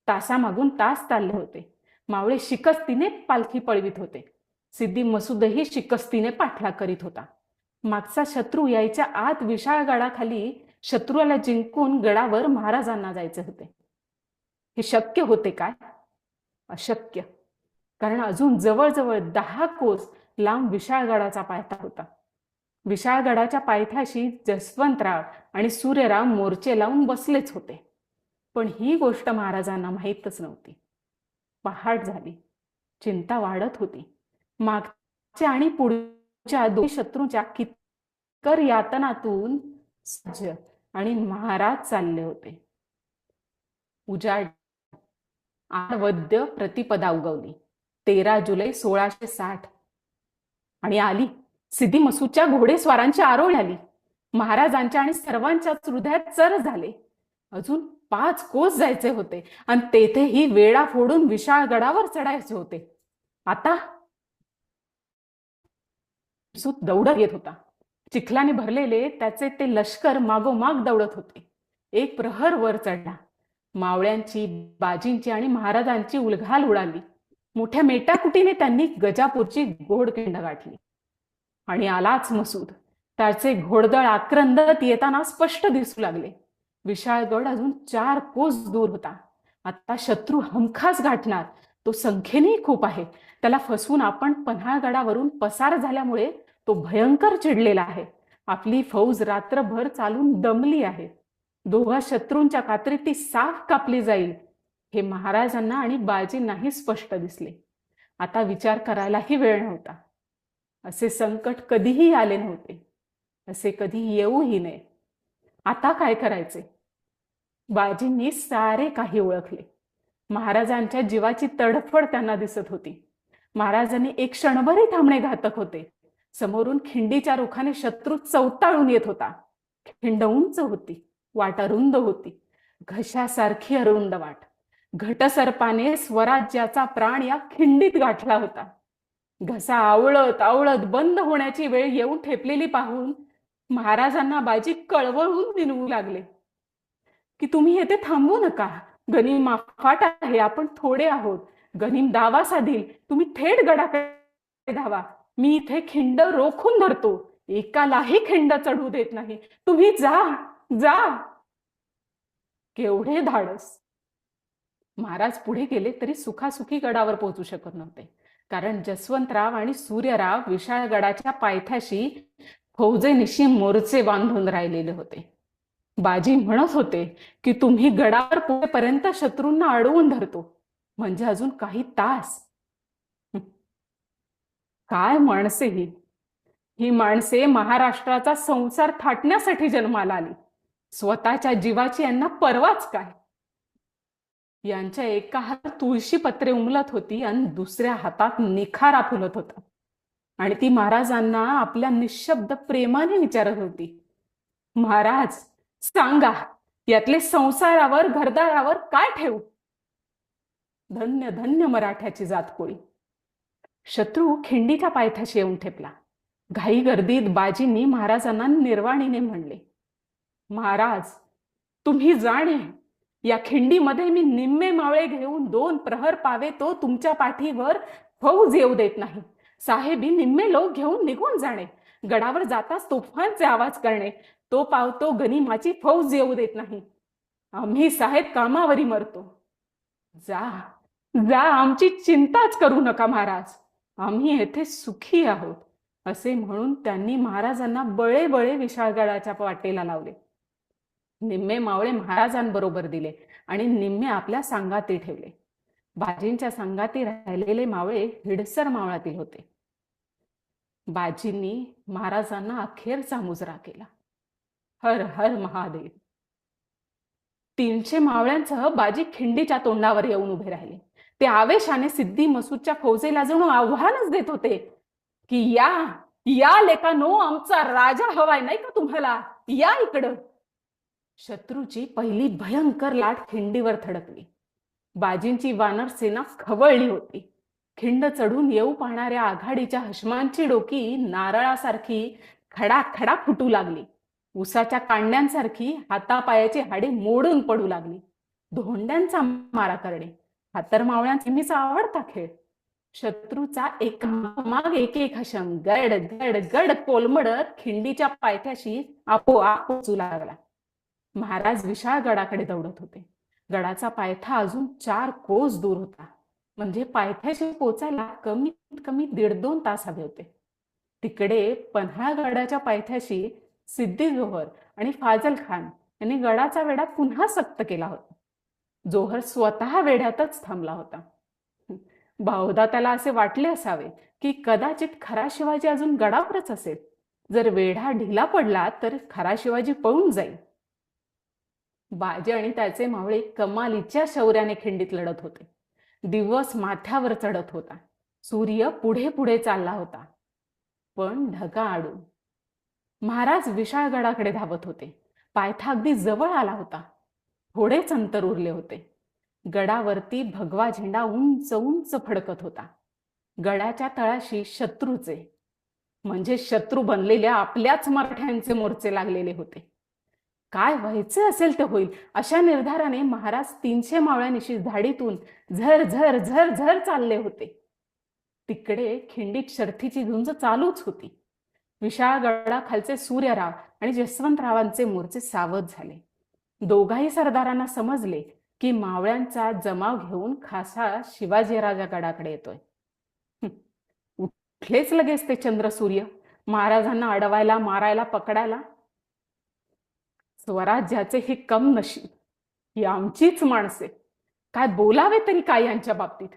तासामागून तास चालले होते. मावळे शिकस्तीने पालखी पळवित होते. सिद्धी मसूदही शिकस्तीने पाठलाग करीत होता. मागचा शत्रू यायच्या आत विशाळ गडाखाली शत्रूला जिंकून गडावर महाराजांना जायचे होते. हे शक्य होते काय? अशक्य. कारण अजून जवळजवळ 10 कोस लांब विशाळगडाचा पायथा होता. विशाळगडाच्या पायथ्याशी जसवंतराव आणि सूर्यराव मोर्चे लावून बसलेच होते. पण ही गोष्ट महाराजांना माहीतच नव्हती. पहाट झाली. चिंता वाढत होती. मागच्या आणि पुढच्या दोन्ही शत्रूंच्या कित्कर यातनातून सज्ज आणि महाराज चालले होते. उजाड. वद्य प्रतिपदा उगवली. 13 जुलै 1660 आणि आली. सिद्धी मसूदच्या घोडेस्वारांची आरोळी आली. महाराजांच्या आणि सर्वांच्याच हृदयात चर झाले. अजून 5 कोस जायचे होते आणि तेथेही वेळा फोडून विशाळ गडावर चढायचे होते. आता मसूद दौडत येत होता. चिखलाने भरलेले त्याचे ते लष्कर मागोमाग दौडत होते. एक प्रहर वर चढला. मावळ्यांची, बाजींची आणि महाराजांची उलघाल उडाली. मोठ्या मेटाकुटीने त्यांनी गजापूरची घोडखिंड गाठली. आणि आलाच मसूद. त्याचे घोडदळ आक्रंदत येताना स्पष्ट दिसू लागले. विशाळगड अजून 4 कोस दूर होता. आता शत्रू हमखास गाठणार. तो संख्येने खूप आहे. त्याला फसवून आपण पन्हाळगडावरून पसार झाल्यामुळे तो भयंकर चिडलेला आहे. आपली फौज रात्रभर चालून दमली आहे. दोघा शत्रूंच्या कात्रीत ती साफ कापली जाईल हे महाराजांना आणि बाजींनाही स्पष्ट दिसले. आता विचार करायलाही वेळ नव्हता. असे संकट कधीही आले नव्हते, असे कधी येऊही नये. आता काय करायचे? बाजींनी सारे काही ओळखले. महाराजांच्या जीवाची तडफड त्यांना दिसत होती. महाराजांनी एक क्षणभरही थांबणे घातक होते. समोरून खिंडीच्या रुखाने शत्रू चवताळून येत होता. खिंड उंच होती, वाट अरुंद होती, घशासारखी अरुंद वाट. घटसर्पाने स्वराज्याचा प्राण या खिंडीत गाठला होता. घसा आवळत आवळत बंद होण्याची वेळ येऊन ठेपलेली पाहून महाराजांना बाजी कळवळून विनवू लागले की तुम्ही येथे थांबू नका. गनिम अफाट आहे, आपण थोडे आहोत. गनिम दावा साधील, तुम्ही थेट गडाकडे धावा. मी इथे खिंड रोखून धरतो, एकालाही खिंड चढू देत नाही. तुम्ही जा जा. केवढे धाडस! महाराज पुढे गेले तरी सुखासुखी गडावर पोहोचू शकत नव्हते, कारण जसवंतराव आणि सूर्यराव विशाळगडाच्या पायथ्याशी फौजेनिशी मोर्चे बांधून राहिलेले होते. बाजी म्हणत होते की तुम्ही गडावर पोहोचेपर्यंत शत्रूंना अडवून धरतो, म्हणजे अजून काही तास. काय माणसे ही माणसे महाराष्ट्राचा संसार थाटण्यासाठी जन्माला आली. स्वतःच्या जीवाची यांना पर्वाच काय. यांच्या एका हातात तुळशी पत्रे उमलत होती आणि दुसऱ्या हातात निखारा फुलत होता, आणि ती महाराजांना आपल्या निशब्द प्रेमाने विचारत होती, महाराज सांगा, यातले संसारावर घरदारावर काय ठेवू? धन्य धन्य मराठ्याची जातकोळी. शत्रू खिंडीच्या पायथ्याशी येऊन ठेपला. घाई गर्दीत बाजींनी महाराजांना निर्वाणीने म्हणले, महाराज तुम्ही जाणे, या खिंडीमध्ये मी निम्मे मावळे घेऊन 2 प्रहर पावे तो तुमच्या पाठीवर फौज येऊ देत नाही. साहेबी निम्मे लोक घेऊन निघून जाणे, गडावर जाताच तोफांचे आवाज करणे, तो पावतो गनिमाची फौज येऊ देत नाही. आम्ही साहेब कामावरी मरतो. जा जा, आमची चिंताच करू नका महाराज, आम्ही येथे सुखी आहोत. असे म्हणून त्यांनी महाराजांना बळे बळे विशाळगडाच्या वाटेला लावले. निम्मे मावळे महाराजांबरोबर दिले आणि निम्मे आपल्या संगाती ठेवले. बाजींच्या संगाती राहिलेले मावळे हिडसर मावळातील होते. बाजींनी महाराजांना अखेरचा मुजरा केला, हर हर महादेव. 300 मावळ्यांसह बाजी खिंडीच्या तोंडावर येऊन उभे राहिले. ते आवेशाने सिद्धी मसूदच्या फौजेला जणू आव्हानच देत होते की या या लेकानो, आमचा राजा हवाय नाही का तुम्हाला, या इकडं. शत्रूची पहिली भयंकर लाट खिंडीवर थडकली. बाजींची वानर सेना खवळली होती. खिंड चढून येऊ पाहणाऱ्या आघाडीच्या हशमांची डोकी नारळासारखी खडाखडा फुटू लागली. उसाच्या कांड्यांसारखी हातापायाची हाडे मोडून पडू लागली. धोंड्यांचा मारा करणे हा तर मावळ्यांचा नेहमीचा आवडता खेळ. शत्रूचा एक माग एक हशम गड गड गड कोलमडत खिंडीच्या पायथ्याशी आपोआप पोचू लागला. महाराज विशाळ गडाकडे दौडत होते. गडाचा पायथा अजून 4 कोस दूर होता, म्हणजे पायथ्याशी पोचायला कमीत कमी 1.5-2 तास हवे होते. तिकडे पन्हाळगडाच्या पायथ्याशी सिद्दी जोहर आणि फाजल खान यांनी गडाचा वेढा पुन्हा सक्त केला होता. जोहर स्वतः वेढ्यातच थांबला होता. बहुधा त्याला असे वाटले असावे की कदाचित खरा शिवाजी अजून गडावरच असेल. जर वेढा ढिला पडला तर खरा शिवाजी पळून जाईल. बाजी आणि त्याचे मावळे कमालीच्या शौर्याने खिंडीत लढत होते. दिवस माथ्यावर चढत होता. सूर्य पुढे पुढे चालला होता, पण ढगा आडून. महाराज विशाळगडाकडे धावत होते. पायथा अगदी जवळ आला होता. थोडेच अंतर उरले होते. गडावरती भगवा झेंडा उंच उंच फडकत होता. गडाच्या तळाशी शत्रूचे, म्हणजे शत्रू बनलेल्या आपल्याच मराठ्यांचे मोर्चे लागलेले होते. काय व्हायचे असेल ते होईल अशा निर्धाराने महाराज 300 मावळ्यांनिशी झाडीतून झर झर झर झर चालले होते. तिकडे खिंडीत शर्थीची झुंज चालूच होती. विशाळगडाखालचे सूर्यराव आणि जसवंतरावांचे मोर्चे सावध झाले. दोघाही सरदारांना समजले की मावळ्यांचा जमाव घेऊन खासा शिवाजीराजा गडाकडे येतोय. उठलेच लगेच ते चंद्र सूर्य महाराजांना अडवायला, मारायला, पकडायला. स्वराज्याचे हे कम नशीब, ही आमचीच माणसे, काय बोलावे तरी काय यांच्या बाबतीत.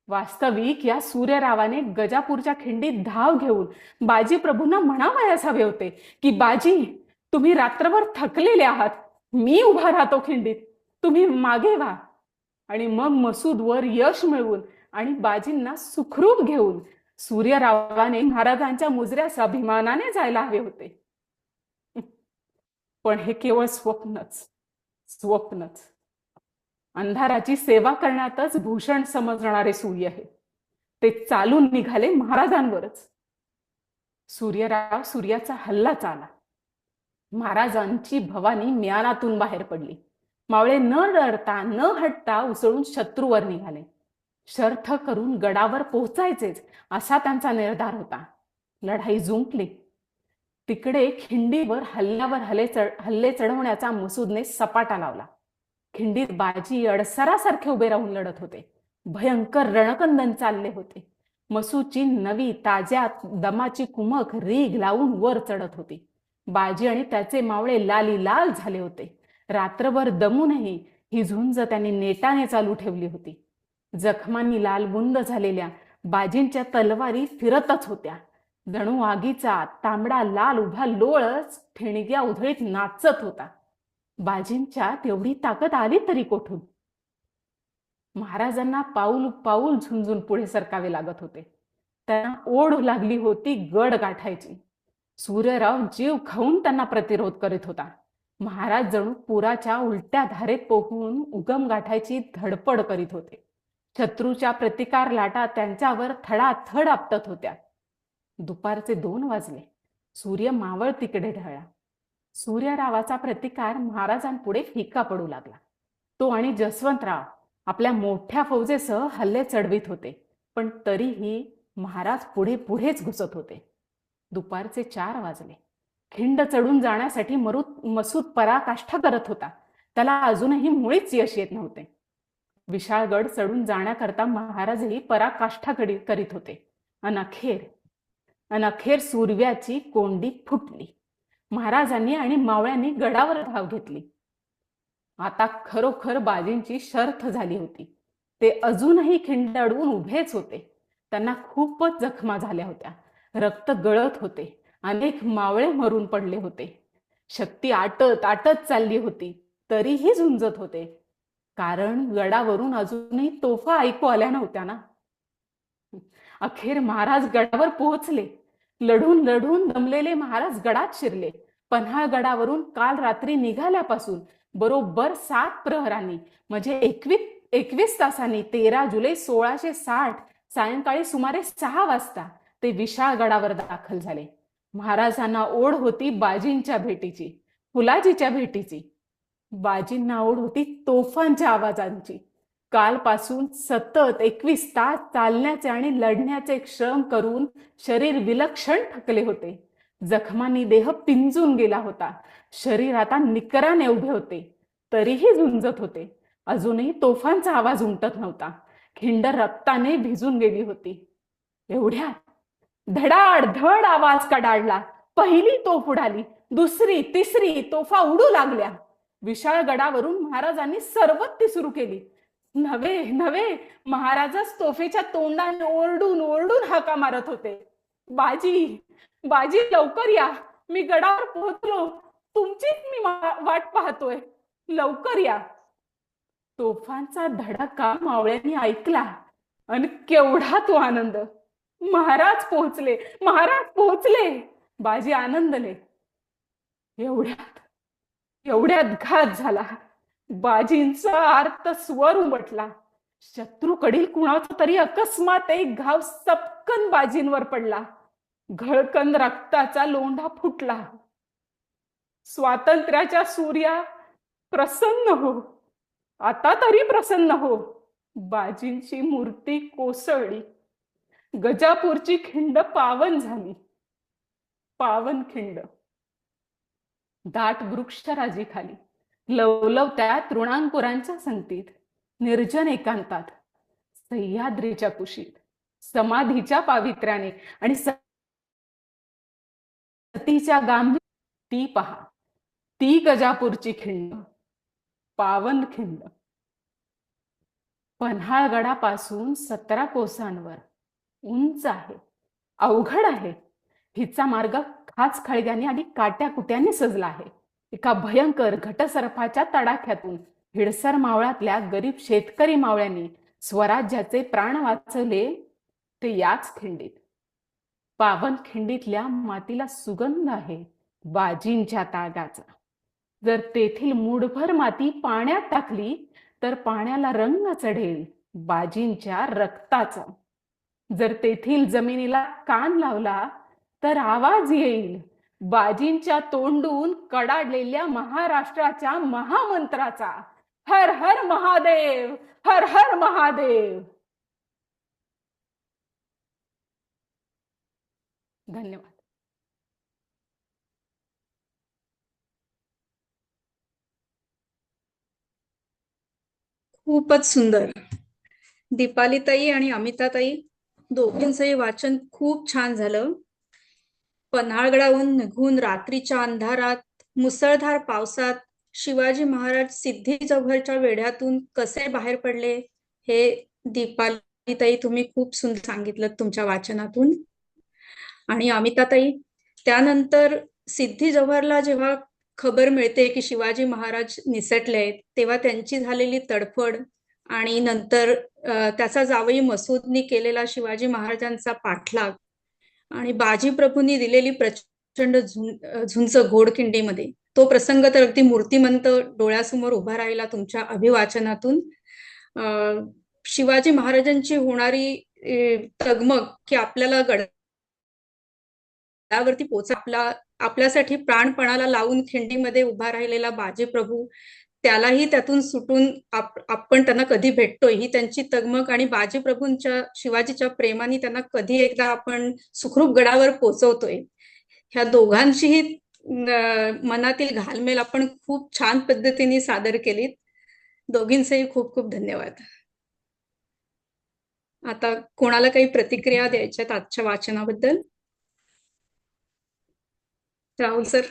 वास्तविक या सूर्यरावाने गजापूरच्या खिंडीत धाव घेऊन बाजी प्रभूंना म्हणावयास हवे होते की बाजी, तुम्ही रात्रभर थकलेले आहात, मी उभा राहतो खिंडीत, तुम्ही मागे व्हा. आणि मग मसूदवर यश मिळवून आणि बाजींना सुखरूप घेऊन सूर्यरावाने महाराजांच्या मुजऱ्यास अभिमानाने जायला हवे होते. पण हे केवळ स्वप्नच. अंधाराची सेवा करण्यातच भूषण समजणारे सूर्य आहे. ते चालून निघाले महाराजांवरच. सूर्यराव सूर्याचा हल्लाच आला. महाराजांची भवानी म्यानातून बाहेर पडली. मावळे न डरता न हटता उसळून शत्रूवर निघाले. शर्थ करून गडावर पोहोचायचेच असा त्यांचा निर्धार होता. लढाई जुंपली. तिकडे खिंडीवर हल्ले चढवण्याचा मसूदने सपाटा लावला. खिंडीत बाजी अडसरासारखे उभे राहून लढत होते. भयंकर रणकंदन चालले होते. मसूदची नवी ताज्या दमाची कुमक रीग लावून वर चढत होती. बाजी आणि त्याचे मावळे लालीलाल झाले होते. रात्रभर दमूनही ही झुंज त्यांनी नेटाने चालू ठेवली होती. जखमांनी लालबुंद झालेल्या बाजींच्या तलवारी फिरतच होत्या. जणू आगीचा तांबडा लाल उभा लोळच ठिणग्या उधळीत नाचत होता. बाजींच्या तेवढी ताकद आली तरी कोठून? महाराजांना पाऊल पाऊल झुंजून पुढे सरकावे लागत होते. त्यांना ओढ लागली होती गड गाठायची. सूर्यराव जीव खाऊन त्यांना प्रतिरोध करीत होता. महाराज जणू पुराच्या उलट्या धारेत पोहून उगम गाठायची धडपड करीत होते. शत्रूच्या प्रतिकार लाटा त्यांच्यावर थडाथड आपटत होत्या. दुपारचे 2 वाजले. सूर्य मावळ तिकडे ढळला. सूर्यरावाचा प्रतिकार महाराजांपुढे फिका पडू लागला. तो आणि जसवंतराव आपल्या मोठ्या फौजेसह हल्ले चढवित होते. पण तरीही महाराज पुढे पुढेच घुसत होते. दुपारचे 4 वाजले. खिंड चढून जाण्यासाठी मसूद पराकाष्ठा करत होता. त्याला अजूनही मुळीच यश येत नव्हते. विशाळगड चढून जाण्याकरता महाराजही पराकाष्ठा करीत होते. अनअखेर सूर्याची कोंडी फुटली. महाराजांनी आणि मावळ्यांनी गडावर धाव घेतली. आता खरोखर बाजींची शर्थ झाली होती. ते अजूनही खिंड अडवून उभेच होते. त्यांना खूपच जखमा झाल्या होत्या. रक्त गळत होते. अनेक मावळे मरून पडले होते. शक्ती आटत चालली होती. तरीही झुंजत होते. कारण गडावरून अजूनही तोफा ऐकू आल्या नव्हत्या ना. अखेर महाराज गडावर पोहोचले. लढून दमलेले महाराज गडात शिरले. पन्हाळ गडावरून काल रात्री निघाल्यापासून बरोबर 7 प्रहरांनी म्हणजे 21 तासांनी 13 जुलै 1660 सायंकाळी सुमारे 6 वाजता ते विशाळ गडावर दाखल झाले. महाराजांना ओढ होती बाजींच्या भेटीची, फुलाजीच्या भेटीची. बाजींना ओढ होती तोफांच्या आवाजांची. कालपासून सतत 21 तास चालण्याचे आणि लढण्याचे श्रम करून शरीर विलक्षण थकले होते. जखमांनी देह पिंजून गेला होता. शरीर आता निकराने उभे होते. तरीही झुंजत होते. अजूनही तोफांचा आवाज उमटत नव्हता. खिंड रक्ताने भिजून गेली होती. एवढ्यात धडाधड आवाज कडाडला. पहिली तोफ उडाली. दुसरी तिसरी तोफा उडू लागल्या. विशाळ गडावरून महाराजांनी सरबत्ती सुरू केली. नव्हे महाराजच तोफेच्या तोंडाने ओरडून हाका मारत होते. बाजी लवकर या, मी गडावर पोहोचलो, तुमचीच मी वाट पाहतोय, लवकर या. तोफांचा धडाका मावळ्यांनी ऐकला. आणि केवढा तो आनंद. महाराज पोहोचले. बाजी आनंदले. एवढ्यात घात झाला. बाजींचा आर्त स्वर उमटला. शत्रूकडील कुणाचा तरी अकस्मात एक घाव सपकन बाजींवर पडला. घळकन रक्ताचा लोंढा फुटला. स्वातंत्र्याच्या सूर्या, प्रसन्न हो, आता तरी प्रसन्न हो. बाजींची मूर्ती कोसळली. गजापूरची खिंड पावन झाली. पावन खिंड. दाट वृक्षराजी खाली लवलवत्या तृणांकुरांच्या संगतीत, निर्जन एकांतात, सह्याद्रीच्या कुशीत, समाधीच्या पावित्र्याने आणि सतीच्या गांभीर्याने ती पहा. ती गजापूरची खिंड, पावनखिंड, पन्हाळगडापासून 17 कोसांवर उंच आहे, अवघड आहे. हिचा मार्ग खाच खळग्याने आणि काट्याकुट्याने सजला आहे. एका भयंकर घटसर्पाच्या तडाख्यातून हिडसर मावळातल्या गरीब शेतकरी मावळ्यांनी स्वराज्याचे प्राण वाचवले ते याच खिंडीत. पावनखिंडीतल्या मातीला सुगंध आहे बाजींच्या तागाचा. जर तेथील मूठभर माती पाण्यात टाकली तर पाण्याला रंग चढेल बाजींच्या रक्ताचा. जर तेथील जमिनीला कान लावला तर आवाज येईल बाजींच्या तोंडून कडाडलेल्या महाराष्ट्राच्या महामंत्राचा. हर हर महादेव, हर हर महादेव. धन्यवाद. खूपच सुंदर. दीपालीताई आणि अमिताताई दोघींचंही वाचन खूप छान झालं. पन्हाळगडाहून निघून रात्रीच्या अंधारात मुसळधार पावसात शिवाजी महाराज सिद्धी जव्हरच्या वेढ्यातून कसे बाहेर पडले हे दीपालीताई तुम्ही खूप सुंदर सांगितलं तुमच्या वाचनातून. आणि अमिताताई, त्यानंतर सिद्धी जव्हरला जेव्हा खबर मिळते की शिवाजी महाराज निसटले तेव्हा त्यांची झालेली तडफड आणि नंतर त्याचा जावई मसूदनी केलेला शिवाजी महाराजांचा पाठलाग आणि बाजी प्रभूंनी दिलेली प्रचंड झुंज घोडखिंडीमध्ये, तो प्रसंग तर अगदी मूर्तिमंत डोळ्यासमोर उभा राहिला तुमच्या अभिवाचनातून. शिवाजी महाराजांची होणारी तगमग की आपल्याला गडावरती पोचा आपल्यासाठी प्राणपणाला लावून खिंडीमध्ये उभा राहिलेला बाजी प्रभू, त्यालाही त्यातून सुटून आपण त्यांना कधी भेटतोय ही त्यांची तगमग आणि बाजी प्रभूंच्या शिवाजीच्या प्रेमाने त्यांना कधी एकदा आपण सुखरूप गडावर पोहोचवतोय, ह्या दोघांचीही मनातील घालमेल आपण खूप छान पद्धतीने सादर केलीत. दोघींचेही खूप खूप धन्यवाद. आता कोणाला काही प्रतिक्रिया द्यायच्यात आजच्या वाचनाबद्दल? राहुल सर.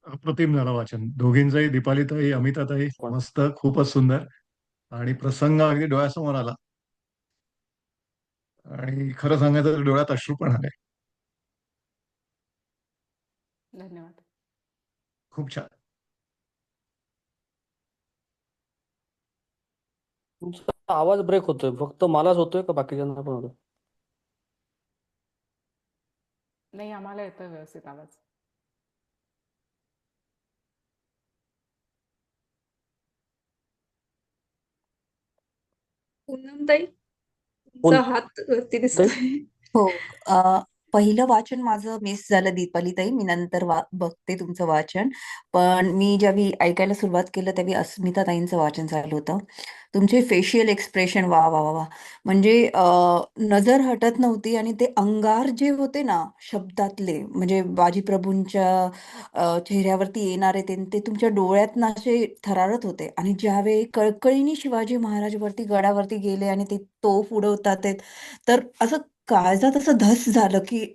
अप्रतिम झालं वाचन दोघींचंही. दीपालीताई, अमिताताई, मस्त, खूपच सुंदर आणि प्रसंग अगदी डोळ्यासमोर आला आणि खरं सांगायचं तर डोळ्यात अश्रू पण आले. धन्यवाद. खूप छान. तुमचा आवाज ब्रेक होतोय, फक्त मलाच होतोय का बाकीच्यांना पण होतोय? नाही, आम्हाला येतोय व्यवस्थित आवाज. पूनमताई, तुमचा हात वरती दिसतोय. हो. पहिलं वाचन माझं मिस झालं दीपालीताई. मी नंतर बघते तुमचं वाचन. पण मी ज्यावेळी ऐकायला सुरुवात केलं त्यावेळी अस्मिताताईंचं वाचन चालू होतं. तुमचे फेशियल एक्सप्रेशन वा वा वा वा, म्हणजे नजर हटत नव्हती आणि ते अंगार जे होते ना शब्दातले, म्हणजे बाजीप्रभूंच्या चेहऱ्यावरती येणारे ते तुमच्या डोळ्यातनं असे थरारत होते. आणि ज्यावेळी कळकळीने शिवाजी महाराज वरती गडावरती गेले आणि ते तोफ उडवतात तर असं काळजात असं धस झालं की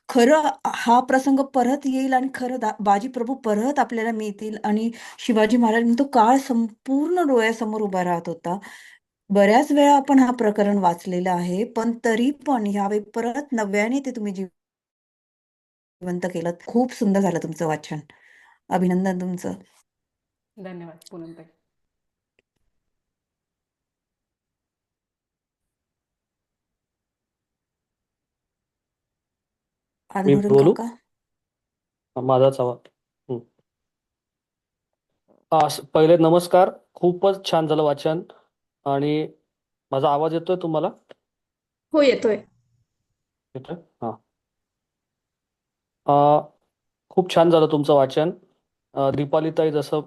खरं हा प्रसंग परत येईल आणि खरं बाजी प्रभू परत आपल्याला मिळतील. आणि शिवाजी महाराज तो काळ संपूर्ण डोळ्यासमोर उभा राहत होता. बऱ्याच वेळा आपण हा प्रकरण वाचलेलं आहे, पण तरी पण ह्यावेळी परत नव्याने ते तुम्ही जिवंत केलं. खूप सुंदर झालं तुमचं वाचन. अभिनंदन तुमचं. धन्यवाद पूनमताई. मी आनंद बोलू? काका. माझाच आवाज. पहिले नमस्कार. खूपच छान झालं वाचन. आणि माझा आवाज येतोय तुम्हाला? हो, येतोय. येतोय? हा. खूप छान झालं तुमचं वाचन. दीपालीताई, जसं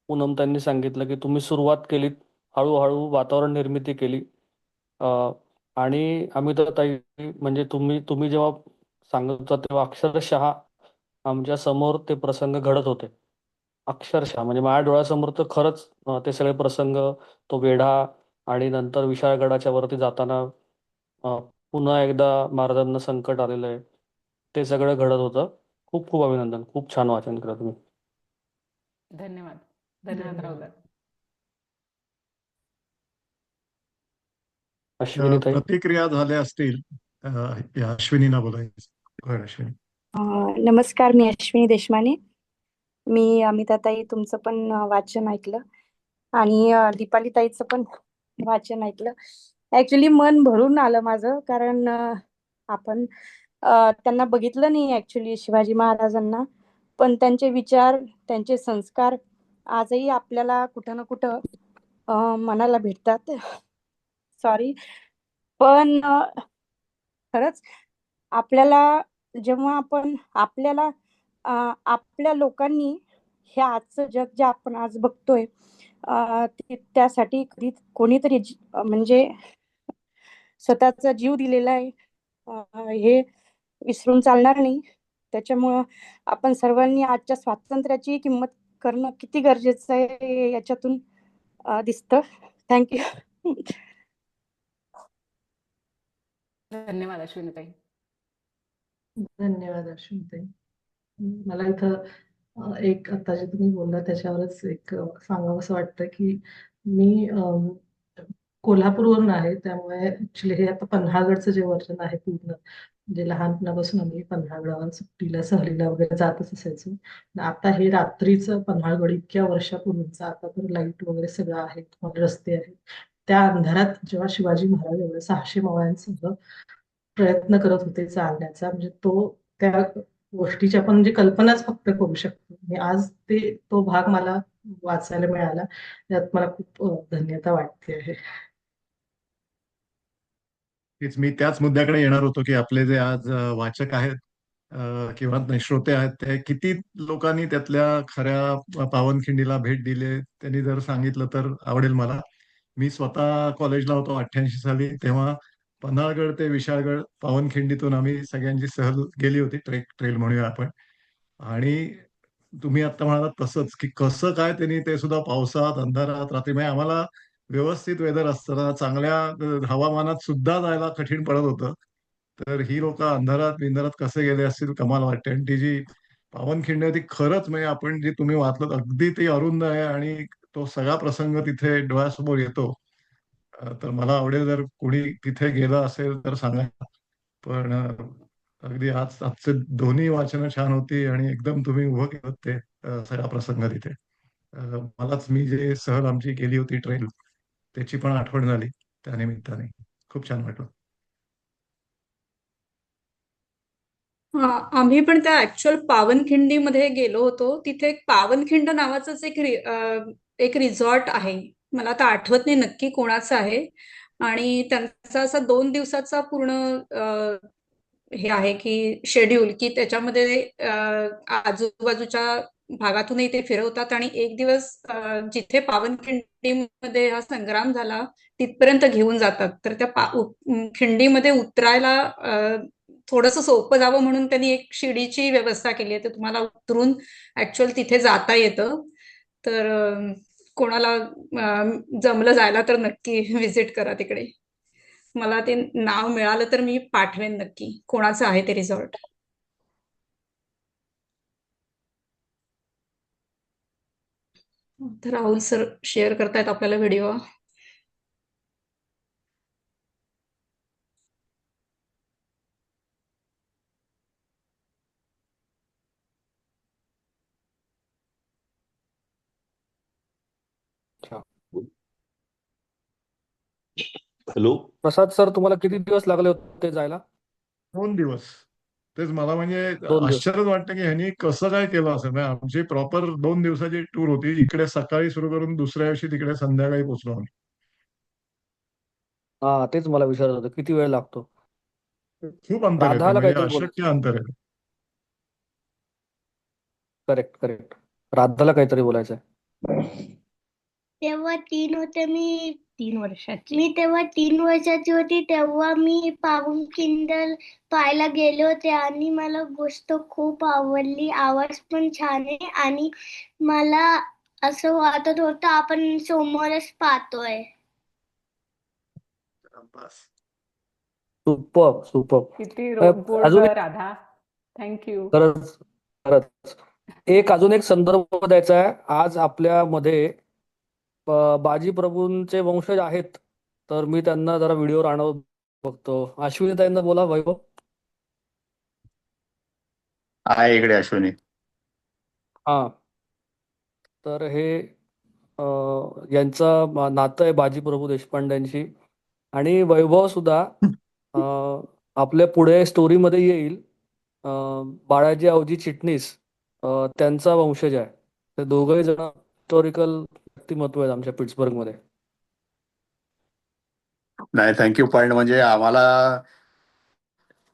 पूनमताईंनी सांगितलं की तुम्ही सुरुवात केलीत, हळूहळू वातावरण निर्मिती केली. आणि अमिताताई, म्हणजे तुम्ही जेव्हा सांगत होता तेव्हा अक्षरशः आमच्या समोर ते प्रसंग घडत होते. अक्षरशः म्हणजे माझ्या डोळ्यासमोर तर खरंच ते सगळे प्रसंग, तो वेढा आणि नंतर विशाळगडाच्या वरती जाताना अ, पुन्हा एकदा महाराजांना संकट आलेलं आहे, ते सगळं घडत होतं. खूप खूप अभिनंदन. खूप छान वाचन केलं तुम्ही. धन्यवाद. धन्यवाद धन्यवाद. राहुल. अश्विनी ताई. प्रतिक्रिया झाल्या असतील अ, या अश्विनीना बोलायचं. बरं, अश्विनी. नमस्कार, मी अश्विनी देशमाने. मी अमिताताई तुमचं पण वाचन ऐकलं आणि दीपाली ताईचं पण वाचन ऐकलं. ऍक्च्युली मन भरून आलं माझं, कारण आपण त्यांना बघितलं नाही ऍक्च्युली शिवाजी महाराजांना, पण त्यांचे विचार, त्यांचे संस्कार आजही आपल्याला कुठं ना कुठं मनाला भेटतात. सॉरी, पण खरंच आपल्याला जेव्हा आपण आपल्याला आपल्या लोकांनी हे आजचं जग जे आपण आज बघतोय, त्यासाठी कोणीतरी म्हणजे स्वतःचा जीव दिलेला आहे, हे विसरून चालणार नाही. त्याच्यामुळं आपण सर्वांनी आजच्या स्वातंत्र्याची किंमत करणं किती गरजेचं आहे हे याच्यातून दिसतं. थँक्यू. धन्यवाद अश्विनी ताई. धन्यवाद अश्विनीताई. मला इथं एक आता जे तुम्ही बोलला त्याच्यावरच एक सांगावंसं वाटतं की मी कोल्हापूरवरून आहे, त्यामुळे ऍक्च्युली हे आता पन्हाळगडचं जे वर्जन आहे पूर्ण, म्हणजे लहानपणापासून आम्ही पन्हाळगडावर सुट्टीला सहलीला वगैरे जातच असायचो. आणि आता हे रात्रीचं पन्हाळगड इतक्या वर्षापूर्वीचं, आता तर लाईट वगैरे सगळं आहे, रस्ते आहेत, त्या अंधारात जेव्हा शिवाजी महाराज एवढे 600 मावळ्यांसह प्रयत्न करत होते चालण्याचा, म्हणजे तो त्या गोष्टीची आपण म्हणजे कल्पनाच फक्त करू शकतो. आणि आज तो भाग मला वाचायला मिळाला, यात मला खूप धन्यता वाटते आहे. तेच मी त्याच मुद्द्याकडे येणार होतो की आपले जे आज वाचक आहेत किंवा श्रोते आहेत, ते किती लोकांनी त्यातल्या खऱ्या पावनखिंडीला भेट दिली त्यांनी जर सांगितलं तर आवडेल मला. मी स्वतः कॉलेजला होतो 88 साली, तेव्हा पन्हाळगड ते विशाळगड पावनखिंडीतून आम्ही सगळ्यांची सहल गेली होती, ट्रेल म्हणूया आपण. आणि तुम्ही आता म्हणालात तसंच की कसं काय त्यांनी ते सुद्धा पावसात, अंधारात, रात्री, म्हणजे आम्हाला व्यवस्थित वेदर असताना चांगल्या हवामानात सुद्धा जायला कठीण पडत होतं. तर ही लोक अंधारात बिंधारात कसे गेले असतील, कमाल वाटते. आणि ती जी पावनखिंड आहे ती खरंच, म्हणजे आपण जे तुम्ही वाचलं अगदी ती अरुंद आहे आणि तो सगळा प्रसंग तिथे डोळ्यासमोर येतो. तर मला आवडेल जर कोणी तिथे गेलं असेल तर सांगा. पण अगदी आजचे दोन्ही वाचनं छान होती आणि एकदम तुम्ही उभं केलं ते सगळा प्रसंग तिथे. मलाच मी जे सहल आमची केली होती ट्रेल, त्याची पण आठवण झाली त्या निमित्ताने. खूप छान वाटलं. आम्ही पण त्या ऍक्च्युअल पावनखिंडीमध्ये गेलो होतो. तिथे एक पावनखिंड नावाचंच एक रिसॉर्ट आहे. मला आता आठवत नाही नक्की कोणाचं आहे. आणि त्यांचा असा 2 दिवसाचा पूर्ण हे आहे की शेड्यूल, की त्याच्यामध्ये आजूबाजूच्या भागातूनही ते फिरवतात आणि एक दिवस जिथे पावनखिंडीमध्ये हा संग्राम झाला तिथपर्यंत घेऊन जातात. तर त्या खिंडीमध्ये उतरायला थोडंसं सोपं जावं म्हणून त्यांनी एक शिडीची व्यवस्था केली आहे. तर तुम्हाला उतरून ऍक्च्युअल तिथे जाता येतं. तर कोणाला जमलं जायला तर नक्की व्हिजिट करा तिकडे. मला ते नाव मिळालं तर मी पाठवेन नक्की, कोणाचं आहे ते रिसॉर्ट. तर राहुल सर शेअर करतायत आपल्याला व्हिडिओ. हॅलो. प्रसाद सर, तुम्हाला किती दिवस लागले होते जायला? 2 दिवस. तेच मला म्हणजे 2 दिवस. आश्चर्यच वाटतं की ह्यांनी कसं काय केलं असेल. म्हणजे आमची प्रॉपर 2 दिवसाची टूर होती. इकडे सकाळी सुरू करून दुसऱ्या दिवशी तिकडे संध्याकाळी पोहोचलो आम्ही. हा, तेच मला विचारत होतं किती वेळ लागतो. खूप अंतर आहे ते, राधाला म्हणजे काहीतरी अशक्य बोलायचं. अंतर आहे. Correct correct. राधाला काहीतरी बोलायचं आहे. तेव्हा 3 होते, मी 3 वर्षाची. मी तेव्हा 3 वर्षाची होती, तेव्हा मी पावन किंडल पाहायला गेले होते आणि मला गोष्ट खूप आवडली. आवाज पण छान आहे आणि मला असं वाटत होतं आपण समोरच पाहतोय. बस. Super super. किती गुड अजून राधा. थँक्यू. खरंच खरंच अजून एक संदर्भ द्यायचा आहे. आज आपल्यामध्ये बाजी प्रभूंचे वंशज आहेत, तर मी त्यांना जरा व्हिडिओवर आणत बघतो. अश्विनी ताईंना बोला वैभव. आहे इकडे अश्विनी. हा, तर हे यांचं नातं आहे बाजी प्रभू देशपांड्यांशी. आणि वैभव सुद्धा आपल्या पुढे स्टोरीमध्ये येईल. बाळाजी आवजी चिटणीस त्यांचा वंशज आहे. ते दोघंही जण हिस्टॉरिकल व्यक्तिमत्व आहेत आमच्या पिट्सबर्गमध्ये. नाही, थँक्यू. पण म्हणजे आम्हाला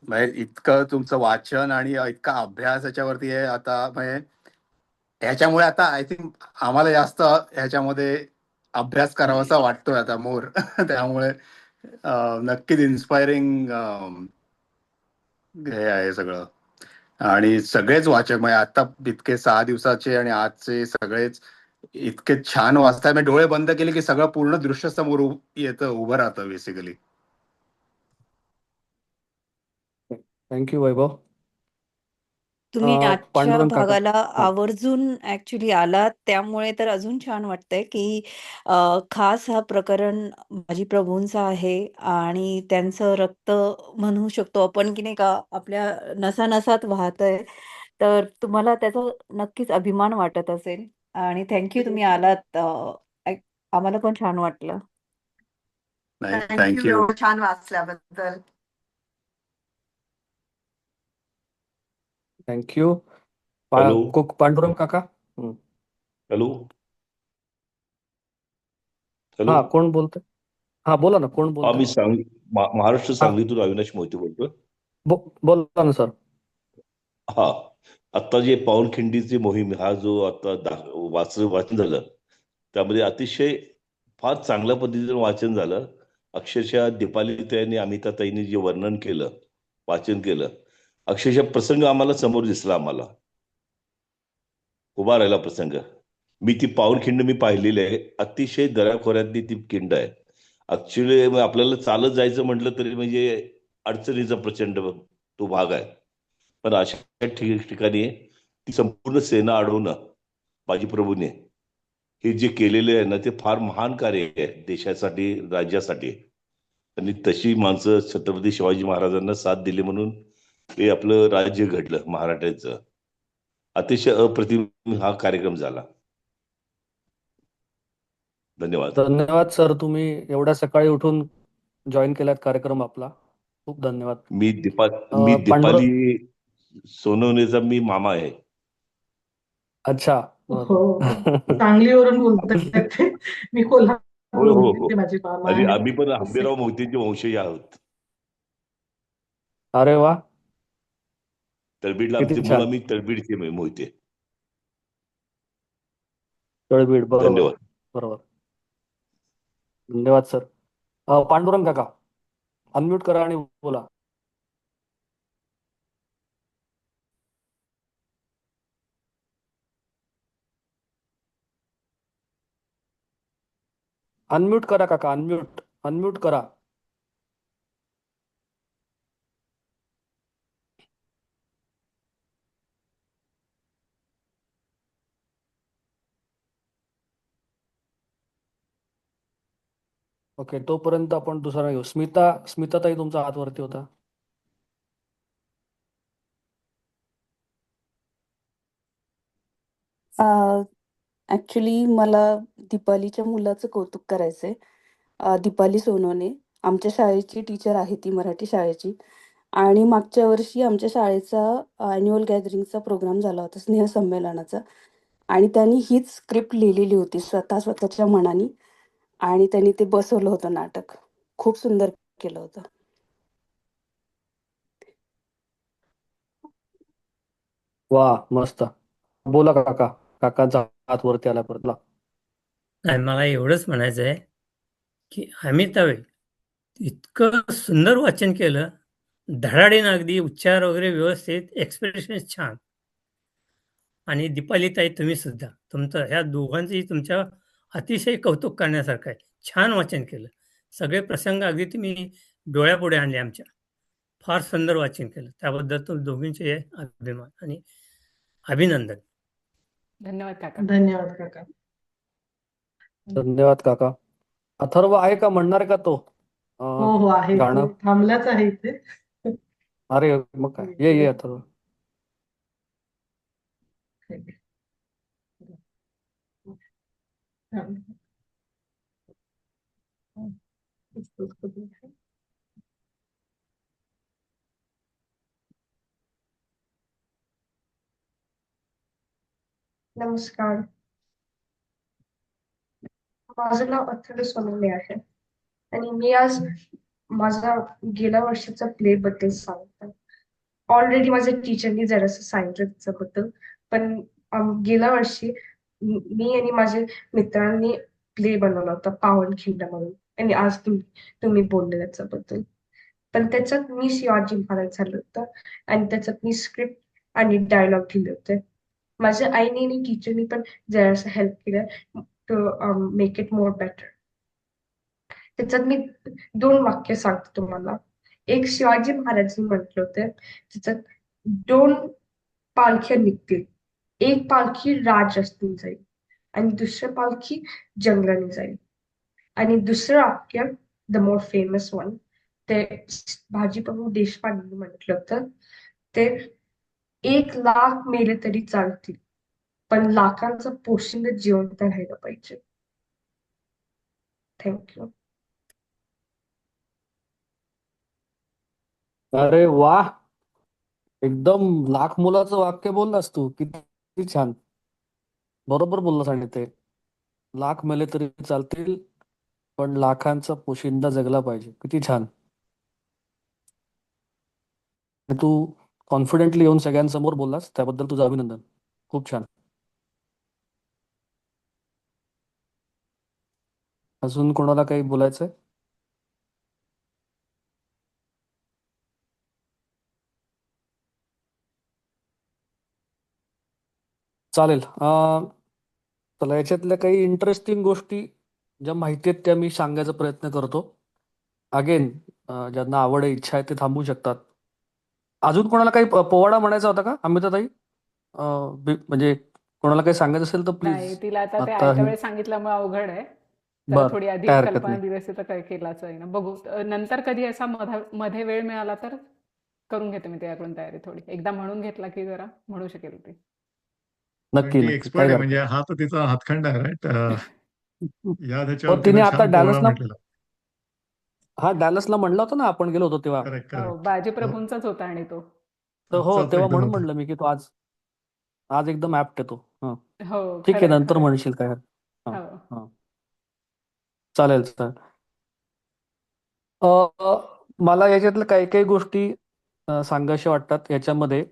म्हणजे इतकं तुमचं वाचन आणि इतका अभ्यास याच्यावरती आहे आता, म्हणजे ह्याच्यामुळे आता आय थिंक आम्हाला जास्त ह्याच्यामध्ये अभ्यास करावासा वाटतोय आता मोर. त्यामुळे नक्कीच इन्स्पायरिंग हे आहे सगळं. आणि सगळेच वाचक म्हणजे आता इतके 6 दिवसाचे आणि आजचे सगळेच इतके छान वाचताय. मी डोळे बंद केले की सगळं पूर्ण दृश्य समोर येतं, उभं राहतं बेसिकली. थँक्यू वैभव. तुम्ही आजच्या पांडुरंग काका. भागाला हा, आवर्जून ऍक्च्युली आलात, त्यामुळे तर अजून छान वाटतंय की खास हा प्रकरण बाजी प्रभूंचा आहे आणि त्यांचं रक्त म्हणू शकतो आपण की नाही का आपल्या नसानसात वाहतंय. तर तुम्हाला त्याचा नक्कीच अभिमान वाटत असेल आणि थँक्यू तुम्ही आलात. आम्हाला पण छान वाटलं. नाही, थँक्यू थँक्यू. एवढं छान वाचल्याबद्दल. थँक्यू. हॅलो पांडुरंग काका. हॅलो हा, हॅलो कोण बोलतंय? हा, बोला ना, कोण हा, बोलतंय? मी महाराष्ट्र हा, सांगलीतून अविनाश मोहिते बोलतोय. बोला ना सर. हा, आता जे पावनखिंडीची मोहीम हा जो आता वाचन झालं, त्यामध्ये अतिशय फार चांगल्या पद्धतीने वाचन झालं. अक्षरशः दीपालीताईंनी अमिताताईंनी जे वर्णन केलं, वाचन केलं, अक्षरशः प्रसंग आम्हाला समोर दिसला. आम्हाला उभा राहिला प्रसंग. मी ती पावनखिंड मी पाहिलेली आहे. अतिशय दऱ्याखोऱ्यातली ती खिंड आहे. ऍक्च्युली आपल्याला चालत जायचं म्हटलं तरी म्हणजे अडचणीचा प्रचंड तो भाग आहे. पण अशा ठिकाणी ती संपूर्ण सेना अडवणं बाजीप्रभूने हे जे केलेले आहे ना, ते फार महान कार्य आहे देशासाठी, राज्यासाठी. आणि तशी माणसं छत्रपती शिवाजी महाराजांना साथ दिली म्हणून हे आपलं राज्य घडलं महाराष्ट्राचं. अतिशय अप्रतिम हा कार्यक्रम झाला. धन्यवाद. धन्यवाद सर, तुम्ही एवढ्या सकाळी उठून जॉईन केलात कार्यक्रम आपला. खूप धन्यवाद. मी पांडुरंग. दीपाली सोनवणेचा मी मामा आहे. अच्छा, हो, बरं. सांगलीवरून बोलतायत ते. मी हो कोल्हापूरवरून हो आहे. हो. ते माझे मामा आणि आहेत आम्ही पण तसे. हंबीराव मोहितेचे वंशज आहोत. अरे वा, तळबीडला आमचे किती मूळ, छान. आम्ही तळबीडचे मोहिते. तळबीड, बरोबर धन्यवाद. बरोबर. धन्यवाद सर. पांडुरंग काका, अनम्यूट करा आणि बोला. अनम्यूट करा काका, अनम्यूट करा. ओके, तोपर्यंत आपण दुसरा घेऊ. स्मिता ताई, तुमचा हात वरती होता. ऍक्च्युली मला दीपालीच्या मुलाचं कौतुक करायचंय. दीपाली सोनवणे आमच्या शाळेची टीचर आहे, ती मराठी शाळेची. आणि मागच्या वर्षी आमच्या शाळेचा अॅन्युअल गॅदरिंगचा प्रोग्राम झाला होता, स्नेहसंमेलनाचा. आणि त्यांनी हीच स्क्रिप्ट लिहिलेली होती स्वतःच्या मनाने आणि त्यांनी ते बसवलं होतं नाटक. खूप सुंदर केलं होतं. वा, मस्त. बोला काका. काकांचा हात वरती आला परत. नाही, मला एवढंच म्हणायचं आहे की अमिताभे इतकं सुंदर वाचन केलं, धडाडीनं अगदी उच्चार वगैरे व्यवस्थित, एक्सप्रेशन छान. आणि दीपालीताई तुम्ही सुद्धा तुमचं ह्या दोघांचंही तुमच्या अतिशय कौतुक करण्यासारखं आहे. छान वाचन केलं. सगळे प्रसंग अगदी तुम्ही डोळ्यापुढे आणले आमच्या. फार सुंदर वाचन केलं. त्याबद्दल तुम्ही दोघींचे अभिमान आणि अभिनंदन. धन्यवाद काका. धन्यवाद काका. धन्यवाद काका. अथर्व आहे का, म्हणणार का तो हो आहे, गाणं? तो थांबलाच आहे इथे. अरे मग काय, ये अथर्व. नमस्कार, माझं नाव अथर्व सोनवणे आहे आणि मी आज माझा गेल्या वर्षीचा प्ले बद्दल सांगते. ऑलरेडी माझ्या टीचरनी जरासं सांगितलं त्याच्याबद्दल, पण गेल्या वर्षी मी आणि माझ्या मित्रांनी प्ले बनवला होता पावनखिंड म्हणून, आणि आज तुम्ही बोलले त्याच्याबद्दल. पण त्याच्यात मी शिवाजी महाराज झालं होतं आणि त्याच्यात मी स्क्रिप्ट आणि डायलॉग लिहिले होते. माझ्या आईने आणि टीचरनी पण जरासं हेल्प केलं to make it more better. त्याच्यात मी 2 वाक्य सांगते तुम्हाला. एक शिवाजी महाराजांनी म्हटलं होतं, त्याच्यात 2 पालख्या निघतील. एक पालखी राजरस्त्याने जाईल आणि दुसरी पालखी जंगलाने जाईल. आणि दुसरं वाक्य, द मोर फेमस वन, ते बाजीप्रभू देशपांडेंनी म्हटलं होतं, ते 1,00,000 मेले तरी चालतील, पण लाखांचं पोशिंदा जिवंत राहिलं पाहिजे. थँक्यू. अरे वा, एकदम लाख मुलाचं वाक्य बोललास तू. किती छान, बरोबर बोललास. आणि ते लाख मेले तरी चालतील, पण लाखांचा पोशिंदा जगला पाहिजे. किती छान. तू कॉन्फिडेंटली येऊन सगळ्यांसमोर बोललास, त्याबद्दल तुझं अभिनंदन. खूप छान. अजून कोणाला काही बोलायचंय? चालेल. चला, याच्यातल्या काही इंटरेस्टिंग गोष्टी ज्या माहिती आहेत त्या मी सांगायचा प्रयत्न करतो. अगेन, ज्यांना आवड आहे, इच्छा आहे, ते थांबू शकतात. अजून कोणाला काही पोवाडा म्हणायचा होता का अमिताताई? म्हणजे कोणाला काही सांगायचं असेल तर नाही, प्लीज. तिला आता ते आता आयत्या वेळेस सांगितल्यामुळे अवघड आहे. तर बर, थोडी आधी काय हरकत कल्पना नाही. दिली असती तर काय केलाच आहे ना. बघू नंतर कधी असा मध्ये वेळ मिळाला तर करून घेते मी त्याकडून तयारी थोडी. एकदा म्हणून घेतला की जरा म्हणू शकेल ती. नक्की ती नक्की, एक्सपर्ट काही आहे, हरकत म्हणजे हा तर तिचा हातखंडा आहे, राईट? या हो, ह्याच्यावर तिने तिनं आता छान पोवाडा डॅलसला, म्हटलेला. हा डॅलसला म्हणलं होतं ना, आपण गेलो होतो तेव्हा. करेक्ट हो, करेक्ट. बाजीप्रभूंचाच होता आणि तो. तर हो, आजचाच तेव्हा एकदम म्हणून होता. म्हणलं मी की तो आज आज एकदम ऍप्ट येतो. हा, हो, ठीक आहे, खरंय नंतर खरंय. म्हणशील काय हरकत. हा हो. हा, चालेल चालेल. अ, मला याच्यातल्या काही काही गोष्टी सांगायच्या वाटतात याच्यामध्ये.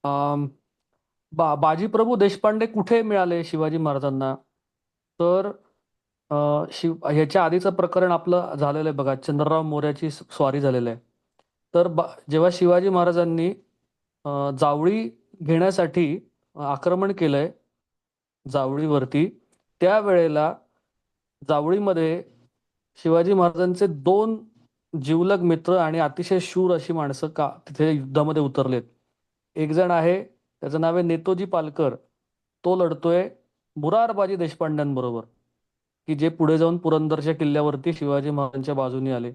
अम, बाजीप्रभू देशपांडे कुठे मिळाले शिवाजी महाराजांना? तर ह्याच्या आधीचं प्रकरण आपलं झालेलं आहे बघा, चंद्रराव मोर्याची स्वारी झालेलं आहे. तर जेव्हा शिवाजी महाराजांनी जावळी घेण्यासाठी आक्रमण केलंय जावळीवरती, त्यावेळेला जावळीमध्ये शिवाजी महाराजांचे 2 जिवलग मित्र आणि अतिशय शूर अशी माणसं तिथे युद्धामध्ये उतरलेत. एक जण आहे, त्याचं नाव आहे नेतोजी पालकर. तो लढतोय मुरारबाजी देशपांड्यांबरोबर, की जे पुढे जाऊन पुरंदरच्या किल्ल्यावरती शिवाजी महाराजांच्या बाजूने आले.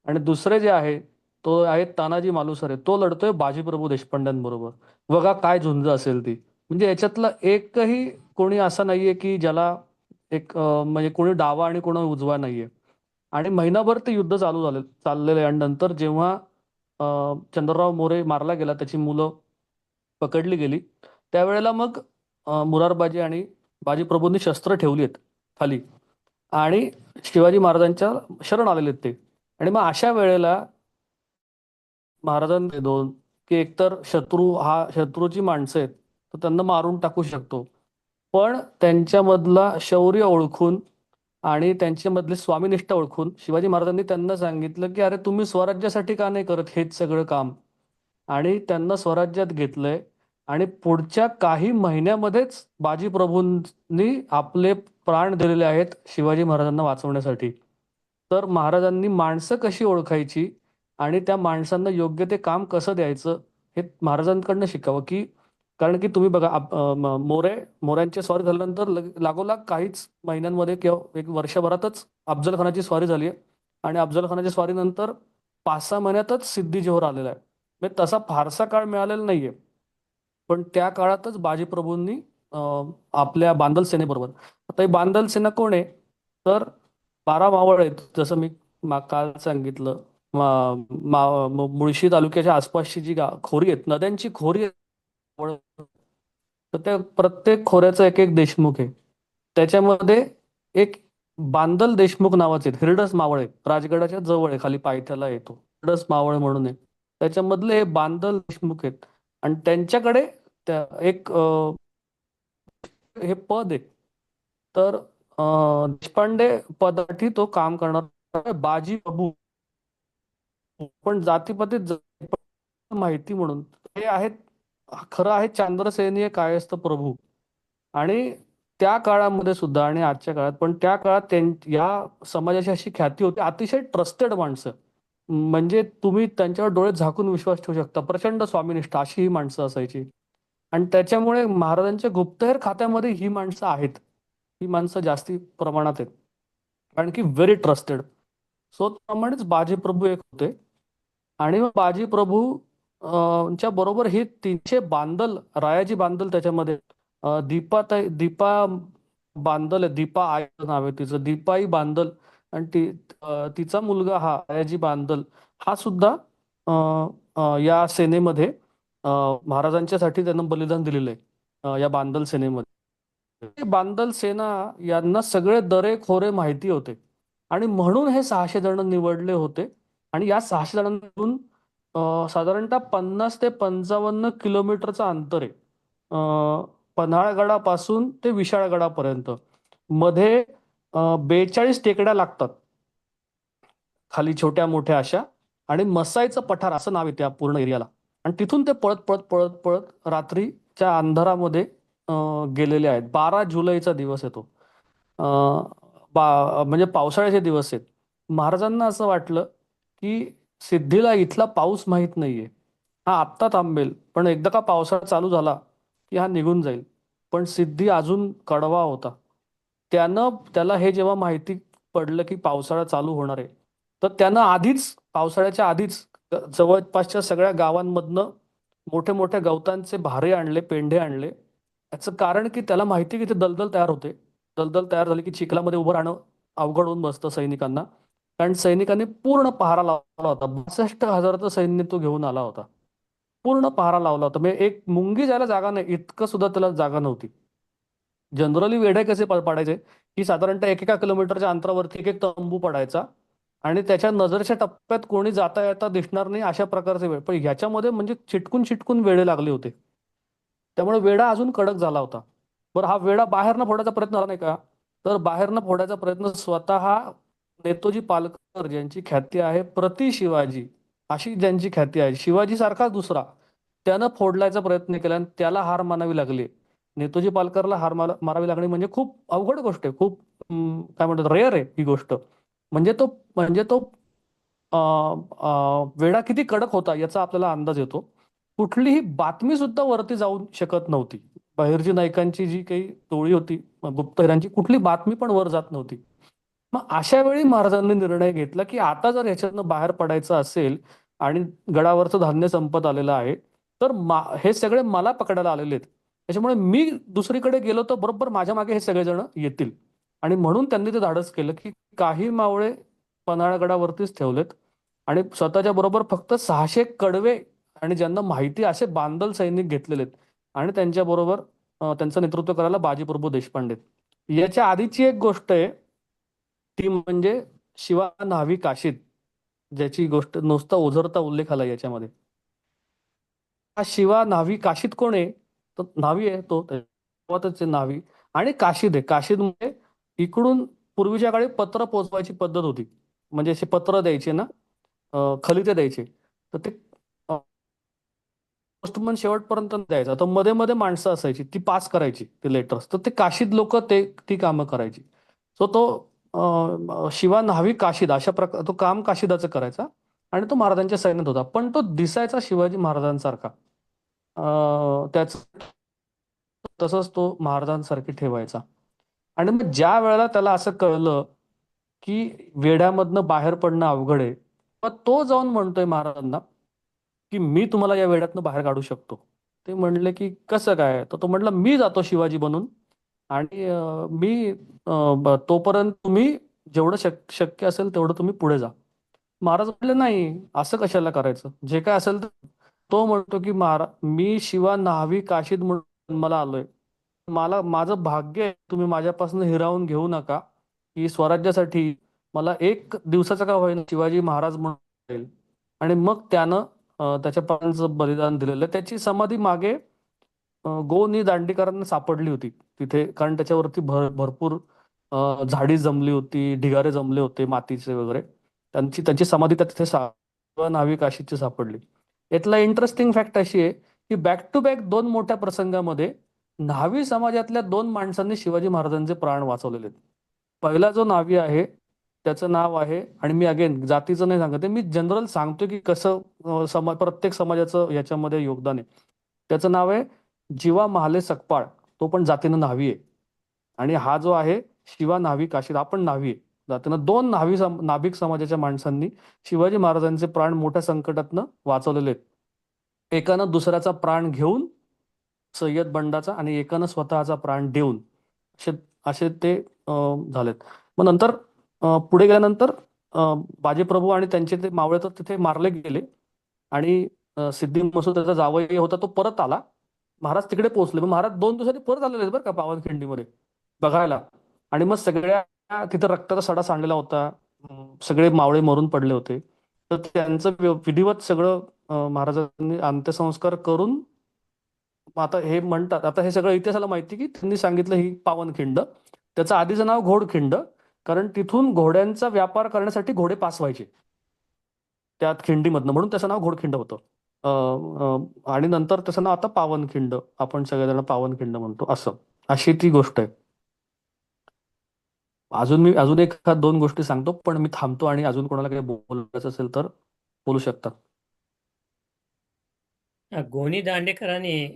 आणि दुसरे जे आहे, तो आहे तानाजी मालुसरे. तो लढतोय बाजीप्रभू देशपांड्यांबरोबर. बघा काय झुंज असेल ती. म्हणजे याच्यातला एकही कोणी असा नाहीये की ज्याला म्हणजे कोणी डावा आणि कोणी उजवा नाहीये. आणि महिनाभर ते युद्ध चाललेलं आहे. आणि नंतर जेव्हा चंद्रराव मोरे मारला गेला, त्याची मुलं पकडली गेली, त्यावेळेला मग मुरारबाजी आणि बाजीप्रभूंनी शस्त्र ठेवली आहेत खाली आणि शिवाजी महाराजांच्या शरण आलेले आहेत ते. आणि मग अशा वेळेला महाराजांनी 2 की एकतर शत्रूची माणसं आहेत, तर त्यांना मारून टाकू शकतो, पण त्यांच्यामधला शौर्य ओळखून आणि त्यांच्यामधली स्वामीनिष्ठा ओळखून शिवाजी महाराजांनी त्यांना सांगितलं की अरे तुम्ही स्वराज्यासाठी का नाही करत हेच सगळं काम, आणि त्यांना स्वराज्यात घेतलंय. आणि पुढच्या काही महिन्यामध्येच बाजी प्रभूंनी आपले प्राण दिलेले आहेत शिवाजी महाराजांना वाचवण्यासाठी. तर महाराजांनी माणसं कशी ओळखायची आणि त्या माणसांना योग्य ते काम कसं द्यायचं हे महाराजांकडनं शिकावं. की कारण की तुम्ही बघा मोऱ्यांची स्वारी झाल्यानंतर लागोलाग काहीच महिन्यांमध्ये किंवा एक वर्षभरातच अफजल खानाची स्वारी झाली आहे. आणि अफजल खानाच्या स्वारीनंतर 5-6 महिन्यातच सिद्धी जोहर आलेला आहे. म्हणजे तसा फारसा काळ मिळालेला नाहीये. पण त्या काळातच बाजीप्रभूंनी आपल्या बांदल सेनेबरोबर, आता ही बांदल सेना कोण आहे तर 12 मावळ आहेत. जसं मी काल सांगितलं, मुळशी तालुक्याच्या आसपासची जी खोरी आहेत, नद्यांची खोरी आहे, तर त्या प्रत्येक खोऱ्याचा एक एक देशमुख आहे. त्याच्यामध्ये एक बांदल देशमुख नावाचे आहेत. हिरडस मावळ आहे, राजगडाच्या जवळ आहे, खाली पायथ्याला येतो हिरडस मावळ म्हणून आहे. त्याच्यामधले हे बांदल देशमुख आहेत आणि त्यांच्याकडे एक हे पद आहे. तर देशपांडे पदासाठी तो काम करणार बाजी प्रभू, पण जातीपातीत माहिती म्हणून हे आहेत. खरं आहे चांद्रसेनीय कायस्थ प्रभू. आणि त्या काळामध्ये सुद्धा आणि आजच्या काळात पण त्या काळात या समाजाची अशी ख्याती होती, अतिशय ट्रस्टेड माणसं, म्हणजे तुम्ही त्यांच्यावर डोळे झाकून विश्वास ठेवू शकता. प्रचंड स्वामीनिष्ठा अशी ही माणसं असायची. आणि त्याच्यामुळे महाराजांच्या गुप्तहेर खात्यामध्ये ही माणसं आहेत. ही माणसं जास्ती प्रमाणात आहेत, कारण की व्हेरी ट्रस्टेड. सो त्याप्रमाणेच बाजीप्रभू एक होते. आणि मग बाजीप्रभू च्या बरोबर हे 300 बांदल, रायाजी बांदल त्याच्यामध्ये, दीपा बांदल आहे, दीपा आय नाव आहे तिचं, दीपाई बांदल. आणि तिचा मुलगा हा रायाजी बांदल हा सुद्धा या सेनेमध्ये महाराजांच्यासाठी त्यानं बलिदान दिलेलं आहे या बांदल सेनेमध्ये. बांदल सेना यांना सगळे दरे खोरे माहिती होते आणि म्हणून हे 600 जण निवडले होते. आणि या 600 जणांमधून साधारणतः 50 ते 55 किलोमीटरचं अंतर आहे पन्हाळगडापासून ते विशाळगडापर्यंत. मध्ये 42 टेकड्या लागतात खाली, छोट्या मोठ्या अशा. आणि मसाईचं पठार असं नाव आहे त्या पूर्ण एरियाला. आणि तिथून ते पळत पळत पळत पळत रात्रीच्या अंधारामध्ये गेलेले आहेत. 12 जुलैचा दिवस आहे तो, म्हणजे पावसाळ्याचे दिवस आहेत. महाराजांना असं वाटलं की सिद्धीला इथला पाऊस माहीत नाहीये, हा आत्ता थांबेल, पण एकदा का पावसाळा चालू झाला की हा निघून जाईल. पण सिद्धी अजून कडवा होता. त्याला हे जेव्हा माहिती पडलं की पावसाळा चालू होणार आहे, तर त्यानं आधीच, पावसाळ्याच्या आधीच जवळपासच्या सगळ्या गावांमधनं मोठे मोठे गवतांचे भारे आणले, पेंढे आणले. याचं कारण की त्याला माहिती की ते दलदल तयार होते. दलदल तयार झाली की चिखलामध्ये उभं राहणं अवघड होऊन बसतं सैनिकांना. कारण सैनिकांनी पूर्ण पहारा लावला होता. 62,000चं सैन्य तो घेऊन आला होता, पूर्ण पहारा लावला होता. म्हणजे एक मुंगी जायला जागा नाही, इतकं सुद्धा त्याला जागा नव्हती. जनरली वेढे कसे पाडायचे की साधारणतः 1-1 किलोमीटरच्या अंतरावरती एक तंबू पडायचा आणि त्याच्या नजरेच्या टप्प्यात कोणी जाता येता दिसणार नाही, अशा प्रकारचे वेळ. पण ह्याच्यामध्ये म्हणजे चिटकून चिटकून वेढे लागले होते, त्यामुळे वेढा अजून कडक झाला होता. बरं, हा वेढा बाहेरनं फोडायचा प्रयत्न झाला नाही का, तर बाहेरनं फोडायचा प्रयत्न स्वतः नेतोजी पालकर, ज्यांची ख्याती आहे प्रति शिवाजी अशी ज्यांची ख्याती आहे, शिवाजी सारखा दुसरा, त्यानं फोडण्याचा प्रयत्न केला आणि त्याला हार मानावी लागली. नेतोजी पालकरला हार मारावी लागणे म्हणजे खूप अवघड गोष्ट आहे, खूप काय म्हणतात, रेअर आहे ही गोष्ट. म्हणजे तो वेढा किती कडक होता याचा आपल्याला अंदाज येतो. कुठलीही बातमी सुद्धा वरती जाऊ शकत नव्हती. बहिर्जी नाईकांची जी काही टोळी होती गुप्तहेरांची, कुठली बातमी पण वर जात नव्हती. मग अशा वेळी महाराजांनी निर्णय घेतला की आता जर ह्याच्यातनं बाहेर पडायचं असेल आणि गडावरचं धान्य संपत आलेलं आहे, तर हे सगळे मला पकडायला आलेले आहेत, त्याच्यामुळे मी दुसरीकडे गेलो तर बरोबर माझ्या मागे हे सगळेजण येतील. आणि म्हणून त्यांनी ते धाडस केलं की काही मावळे पन्हाळगडावरतीच ठेवलेत आणि स्वतःच्या बरोबर फक्त 600 कडवे आणि ज्यांना माहिती असे बांदल सैनिक घेतलेले आहेत. आणि त्यांच्या बरोबर त्यांचं नेतृत्व करायला बाजीप्रभू देशपांडे. याच्या आधीची एक गोष्ट आहे ती म्हणजे शिवा न्हावी काशीद, ज्याची गोष्ट नुसता ओझरता उल्लेख आला याच्यामध्ये. हा शिवा न्हावी काशीद कोण आहे, तर न्हावी आहे तो, न्हावी आणि काशीद आहे. काशीद म्हणजे इकडून पूर्वीच्या काळी पत्र पोचवायची पद्धत होती. म्हणजे असे पत्र द्यायचे ना, खलिते द्यायचे. तर ते पोस्टमन शेवटपर्यंत द्यायचा. तर मध्ये मध्ये माणसं असायची, ती पास करायची ते लेटर्स. तर ते काशीद लोक ती कामं करायची. सो तो शिवा न्हावी काशीद अशा प्रकार तो काम काशिदाचं करायचा आणि तो महाराजांच्या सैन्यात होता. पण तो दिसायचा शिवाजी महाराजांसारखा. त्याच तसंच तो महाराजांसारखी ठेवायचा. आणि मग ज्या वेळेला त्याला असं कळलं की वेड्यामधनं बाहेर पडणं अवघड आहे, मग तो जाऊन म्हणतोय महाराजांना की मी तुम्हाला या वेड्यातनं बाहेर काढू शकतो. ते म्हणले की कसं काय? तर तो म्हटला मी जातो शिवाजी बनून आणि तोपर्यंत तुम्ही जेवढं शक्य असेल तेवढं तुम्ही पुढे जा. महाराज म्हटले नाही, असं कशाला करायचं, जे काय असेल तर. तो म्हणतो की मी शिवा न्हावी काशीद म्हणून मला आलोय. माझं भाग्य आहे, तुम्ही माझ्यापासून हिरावून घेऊ नका की स्वराज्यासाठी मला एक दिवसाचा का होईना शिवाजी महाराज म्हणून जाईल. आणि मग त्यानं त्याच्या प्राणांचं बलिदान दिलेलं आहे. त्याची समाधी मागे गोनी दांडेकरांना सापडली होती तिथे, कारण त्याच्यावरती भरपूर झाडी जमली होती, ढिगारे जमले होते मातीचे वगैरे. त्यांची समाधी त्या तिथे न्हावी काशीची सापडली. यातला इंटरेस्टिंग फॅक्ट अशी आहे की बॅक टू बॅक 2 मोठ्या प्रसंगामध्ये न्हावी समाजातल्या 2 माणसांनी शिवाजी महाराजांचे प्राण वाचवलेले आहेत. पहिला जो न्हावी आहे त्याचं नाव आहे, आणि मी अगेन जातीचं नाही सांगत आहे, मी जनरल सांगतो की कसं प्रत्येक समाजाचं याच्यामध्ये योगदान आहे. त्याचं नाव आहे जीवा महाले सकपाळ. तो पण जातीनं न्हावी आहे. आणि हा जो आहे शिवा न्हावी काशीद, आपण न्हावी आहे जातीनं. 2 नाभिक समाजाच्या माणसांनी शिवाजी महाराजांचे प्राण मोठ्या संकटातनं वाचवलेले आहेत. एकानं दुसऱ्याचा प्राण घेऊन सय्यद बंडाचा, आणि एकानं स्वतःचा प्राण देऊन, असे असे ते झालेत. मग नंतर पुढे गेल्यानंतर बाजीप्रभू आणि त्यांचे ते मावळे तर तिथे मारले गेले. आणि सिद्धी मसूद त्याचा जावई होता तो परत आला. महाराज तिकडे पोहोचले. मग महाराज 2 दिवसांनी परत आलेले बरं का पावनखिंडीमध्ये बघायला. आणि मग सगळ्या तिथं रक्ताचा सडा सांडलेला होता. सगळे मावळे मरून पडले होते. तर त्यांचं विधिवत सगळं महाराजांनी अंत्यसंस्कार करून, आता हे म्हणतात, आता हे सगळं इतिहासाला माहिती की त्यांनी सांगितलं ही पावनखिंड. त्याचं आधीचं नाव घोडखिंड, कारण तिथून घोड्यांचा व्यापार करण्यासाठी घोडे पास व्हायचे त्यात खिंडीमधनं, म्हणून त्याचं नाव घोडखिंड होतं. आणि नंतर त्याचं नाव आता पावनखिंड, आपण सगळेजण पावनखिंड म्हणतो. अशी ती गोष्ट आहे. अजून एक 2 गोष्टी सांगतो, पण मी थांबतो, आणि अजून कोणाला काही बोलायचं असेल तर बोलू शकतात. गोनी दांडेकरांनी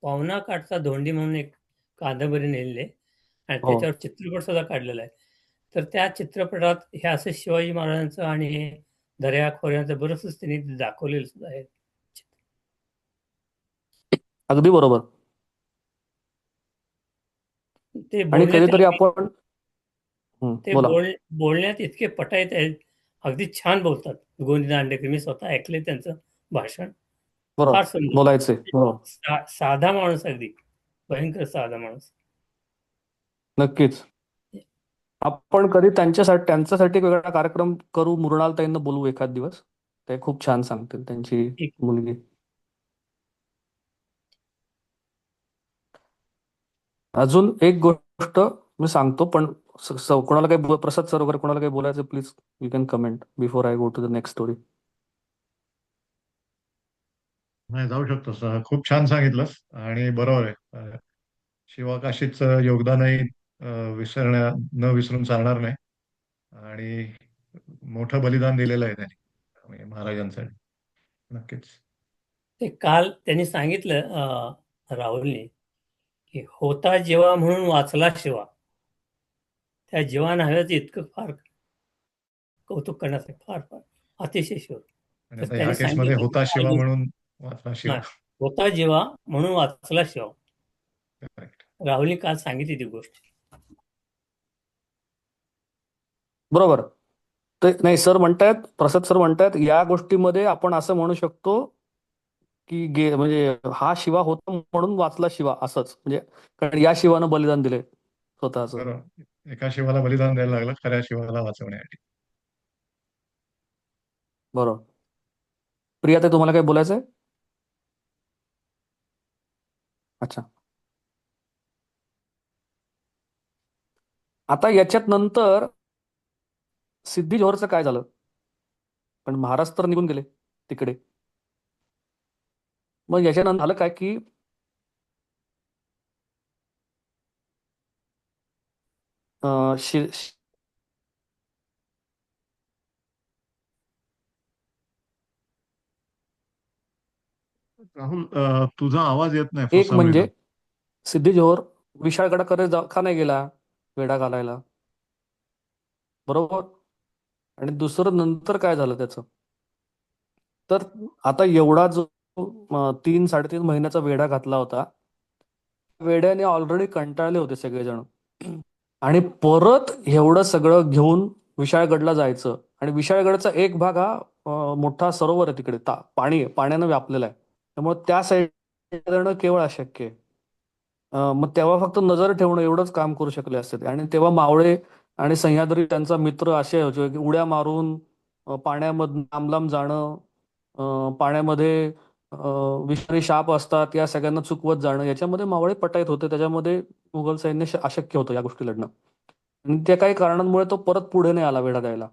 पावना काठचा धोंडी म्हणून एक कादंबरी लिहिलेली आहे आणि हो. त्याच्यावर चित्रपट सुद्धा काढलेला आहे. तर त्या चित्रपटात हे असं शिवाजी महाराजांचं आणि हे दर्या खोऱ्यांचं बरंचसं त्यांनी दाखवलेलं सुद्धा आहे. अगदी बरोबर. ते आणि कधीतरी बोलण्यात आपण बोला. बोलण्यात इतके पटायत आहेत, अगदी छान बोलतात गोनी दांडेकर. मी स्वतः ऐकले त्यांचं भाषण. फार बरोबर सुंदर. बोलायचे. बरोबर. साधा माणूस, अगदी भयंकर साधा माणूस. नक्कीच. आपण कधी त्यांच्यासाठी एक वेगळा कार्यक्रम करू. मृणालताईंना बोलवू एखाद दिवस, ते खूप छान सांगतील, त्यांची ठीक. मुलगी. अजून एक गोष्ट मी सांगतो, पण कोणाला काही प्रसाद सर वगैरे कोणाला काही बोलायचं, please you can comment before I go to the next story. नाही, जाऊ शकतोस. खूप छान सांगितलंस आणि बरोबर आहे. शिवाकाशीचं योगदानही न विसरून चालणार नाही. आणि मोठं बलिदान दिलेलं आहे त्यांनी महाराजांसाठी. नक्कीच. ते काल त्यांनी सांगितलं राहुलने की होता जेव्हा म्हणून वाचला शिवा. त्या जीवा नावाचं इतकं फार कौतुक करण्यासारखं, फार फार अतिशय शिव. आणि तर आता ह्या त्यांनी केसमध्ये सांगितलं की होता काय शिवा गोष्ट म्हणून वाचला शिवा. नाही, होता जेव्हा म्हणून वाचला शिवा. Correct. राहुलने काल सांगितली ती गोष्ट. बरोबर. ते नाही, सर म्हणतायत, प्रसाद सर म्हणतायत, या गोष्टीमध्ये आपण असं म्हणू शकतो की म्हणजे हा शिवा होता म्हणून वाचला शिवा, असंच. म्हणजे कारण या शिवानं बलिदान दिले स्वतःच. बरोबर. एका शिवाला बलिदान द्यायला लागलं खऱ्या शिवाला वाचवण्यासाठी. बरोबर. प्रिया, ते तुम्हाला काही बोलायचं आहे? अच्छा. आता याच्यात नंतर सिद्धी जोहरचं काय झालं? पण महाराज तर निघून गेले तिकडे. मग याच्यानंतर झालं काय की अं, शि- शि- राहुल, तुझा आवाज येत नाही एक फसावेला. म्हणजे सिद्धी जोहर विशाळगडाकडे का नाही गेला वेढा घालायला, बरोबर? आणि दुसरं नंतर काय झालं त्याचं, तर आता एवढा जो 3-3.5 महिन्याचा वेढा घातला होता, वेड्याने ऑलरेडी कंटाळले होते सगळेजण. आणि परत एवढं सगळं घेऊन विशाळगडला जायचं, आणि विशाळगडचा एक भाग हा मोठा सरोवर आहे तिकडे, पाणी आहे, पाण्यानं व्यापलेला आहे. त्यामुळे त्या साईड जाणं केवळ अशक्य आहे. मग तेव्हा फक्त नजर ठेवणं एवढंच काम करू शकले असते ते. आणि तेव्हा मावळे आणि सह्याद्री त्यांचा मित्र असे होते की उड्या मारून पाण्यामधून लांब लांब जाणं, पाण्यामध्ये विषारी साप असतात या सगळ्यांना चुकवत जाणं, याच्यामध्ये मावळे पटाईत होते. त्याच्यामध्ये मुघल सैन्य अशक्य होतं या गोष्टी लढणं. आणि त्या काही कारणांमुळे तो परत पुढे नाही आला वेढा द्यायला.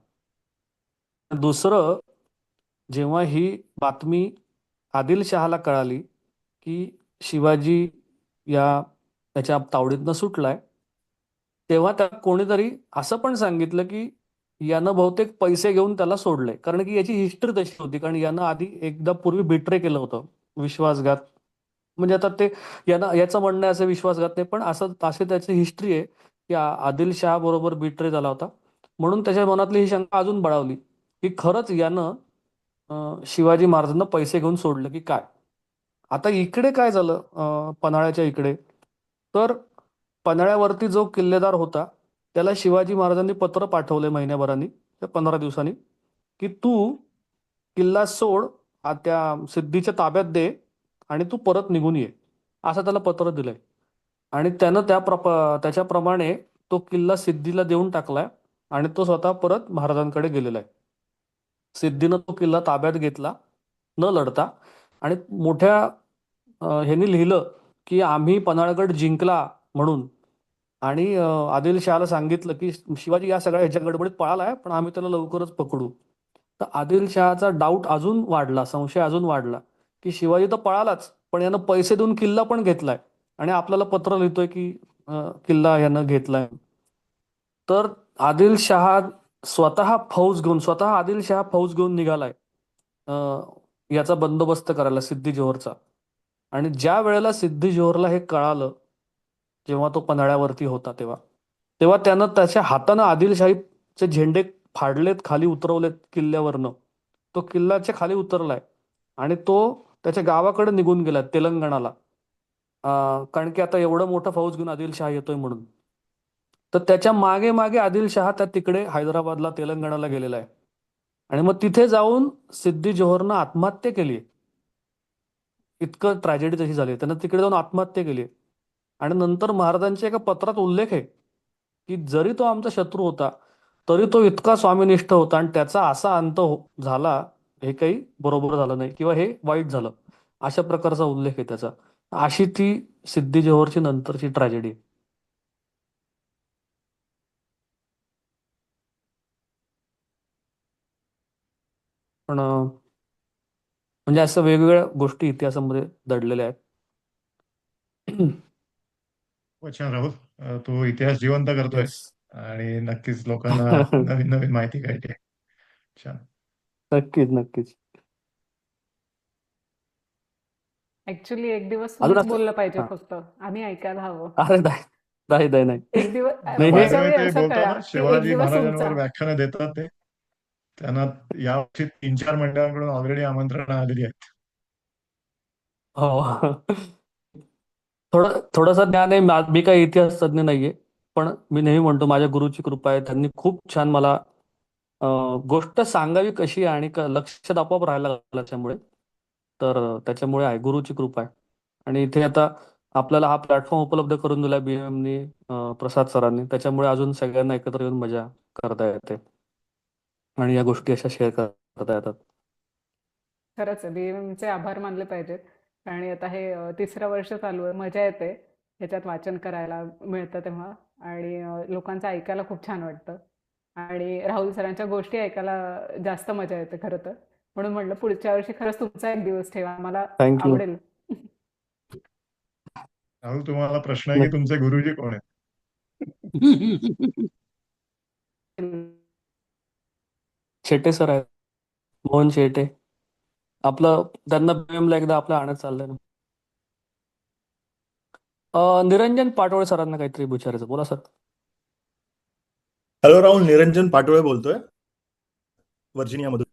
दुसरं, जेव्हा ही बातमी आदिलशहाला कळाली की शिवाजी या त्याच्या तावडीतनं सुटलाय, तेव्हा त्या कोणीतरी असं पण सांगितलं की यानं बहुतेक पैसे घेऊन त्याला सोडले, कारण की याची हिस्ट्री तशी होती. कारण यानं आधी एकदा पूर्वी बिट्रे केलं होतं, विश्वासघात. म्हणजे आता ते याचं म्हणणं आहे असं विश्वासघात नाही, पण असं अशी त्याची हिस्ट्री आहे की आदिलशहा बरोबर बिट्रे झाला होता. म्हणून त्याच्या मनातली ही शंका अजून बळावली की खरंच यानं शिवाजी महाराजांना पैसे घेऊन सोडलं की काय. आता इकडे काय झालं, पन्हाळ्याच्या इकडे, तर पन्हाळ्यावरती जो किल्लेदार होता त्याला शिवाजी महाराजांनी पत्र पाठवले महिन्याभरानी, 15 दिवसांनी, की तू किल्ला सोड, त्या सिद्धीच्या ताब्यात दे आणि तू परत निघून ये, असं त्याला पत्र दिलंय. आणि त्यानं त्याच्याप्रमाणे तो किल्ला सिद्धीला देऊन टाकलाय आणि तो स्वतः परत महाराजांकडे गेलेला आहे. सिद्धीनं तो किल्ला ताब्यात घेतला न लढता, आणि मोठ्या ह्यांनी लिहिलं की आम्ही पन्हाळगड जिंकला म्हणून. आणि आदिलशहाला सांगितलं की शिवाजी या सगळ्या ह्याच्या गडबडीत पळालाय, पण आम्ही त्याला लवकरच पकडू. तर आदिलशहाचा डाऊट अजून वाढला, संशय अजून वाढला की शिवाजी तर पळालाच, पण यानं पैसे देऊन किल्ला पण घेतलाय आणि आपल्याला पत्र लिहितोय की किल्ला यानं घेतलाय. तर आदिलशहा स्वतः आदिलशहा फौज घेऊन निघालाय याचा बंदोबस्त करायला सिद्धी जोहरचा. आणि ज्या वेळेला सिद्धी जोहरला हे कळालं, जेव्हा तो पन्हाळ्यावरती होता तेव्हा तेव्हा त्यानं त्याच्या हातानं आदिलशाहीचे झेंडे फाडलेत, खाली उतरवलेत किल्ल्यावरनं. तो किल्ल्याच्या खाली उतरलाय आणि तो त्याच्या गावाकडे निघून गेलाय, तेलंगणाला. कारण की आता एवढं मोठं फौज घेऊन आदिलशाह येतोय म्हणून. तर त्याच्या मागे मागे आदिलशहा त्या तिकडे हैदराबादला, तेलंगणाला गेलेला आहे. आणि मग तिथे जाऊन सिद्धी जोहरनं आत्महत्या केली. इतकं ट्रॅजेडी तशी झाली, त्यानं तिकडे जाऊन आत्महत्या केली. आणि नंतर महाराजांच्या एका पत्रात उल्लेख आहे की जरी तो आमचा शत्रू होता तरी तो इतका स्वामीनिष्ठ होता आणि त्याचा असा अंत झाला, हे काही बरोबर झालं नाही किंवा हे वाईट झालं, अशा प्रकारचा उल्लेख आहे त्याचा. अशी ती सिद्धी जोहरची नंतरची ट्रॅजेडी. पण म्हणजे असं वेगवेगळ्या गोष्टी इतिहासामध्ये दडलेल्या आहेत. खूप छान राहुल, तू इतिहास जिवंत करतोय येस. आणि नक्कीच लोकांना नवीन नवीन माहिती कळते. छान. नक्कीच नक्कीच. ऍक्च्युली एक दिवस अजून तुम्हीच असं, बोललं पाहिजे, हा, फक्त आम्ही ऐकायला हवं. अरे नाही नाही नाही नाही. एक दिवस नाही हे बाय द पुढच्या वे, वेळी ते असं करा बोलताना की एक शिवाजी दिवस महाराजांवर तुमचा. व्याख्यानं देतात ते, त्यांना यावर्षी 3-4 मंडळांकडून ऑलरेडी आमंत्रण आलेली आहेत. हो. थोडंसं ज्ञान आहे. मी काही इतिहास तज्ञ नाहीये, पण मी नेहमी म्हणतो माझ्या गुरुची कृपा आहे. त्यांनी खूप छान मला गोष्ट सांगावी कशी आहे आणि लक्षात आपोआप राहायला लागलं त्याच्यामुळे. तर त्याच्यामुळे आहे, गुरुची कृपा आहे. आणि इथे आता आपल्याला हा प्लॅटफॉर्म उपलब्ध करून दिला बीएमनी, प्रसाद सरांनी, त्याच्यामुळे अजून सगळ्यांना एकत्र येऊन मजा करता येते आणि या गोष्टी अशा शेअर करता येतात. खरंच बीएमचे आभार मानले पाहिजेत. आणि आता हे 3रं वर्ष चालू आहे, मजा येते ह्याच्यात वाचन करायला मिळतं तेव्हा. आणि लोकांचं ऐकायला खूप छान वाटतं आणि राहुल सरांच्या गोष्टी ऐकायला जास्त मजा येते खरं तर. म्हणून म्हटलं पुढच्या वर्षी खरंच तुमचा एक दिवस ठेवा, मला थँक्यू. आवडेल. राहुल, तुम्हाला प्रश्न आहे की तुमचे गुरुजी कोण आहेत? शेटे सर आहेत, मोहन शेटे. आपलं त्यांना BM ला एकदा आपलं आणत चाललंय ना. निरंजन पाटोळे सरांना काहीतरी विचारायचं, बोला सर. हॅलो राहुल, निरंजन पाटोळे बोलतोय व्हर्जिनियामधून.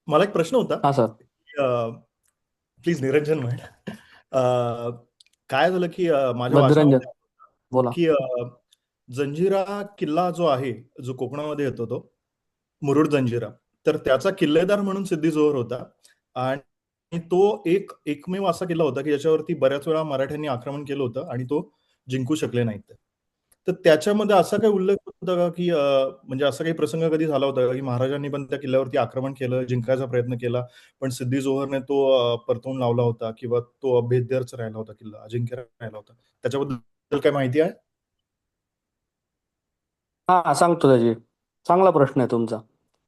मला एक प्रश्न होता. हा सर. प्लीज निरंजन म्हण. काय झालं की माझ्या निरंजन वाचनामध्ये बोला. की जंजिरा किल्ला जो आहे, जो कोकणामध्ये येतो, तो मुरुड जंजिरा, तर त्याचा किल्लेदार म्हणून सिद्धी जोहर होता. आणि तो एकमेव असा किल्ला होता की ज्याच्यावरती बऱ्याच वेळा मराठ्यांनी आक्रमण केलं होतं आणि तो जिंकू शकले नाहीत. तर त्याच्यामध्ये असा काही उल्लेख होता का की म्हणजे असा काही प्रसंग कधी झाला होता का की महाराजांनी पण त्या किल्ल्यावरती आक्रमण केलं, जिंकायचा प्रयत्न केला, पण सिद्धी जोहरने तो परतवून लावला होता, किंवा तो अभेद्यच राहिला होता, किल्ला अजिंक्य राहिला होता? त्याच्याबद्दल काय माहिती आहे? हा, सांगतो त्याची. चांगला प्रश्न आहे तुमचा.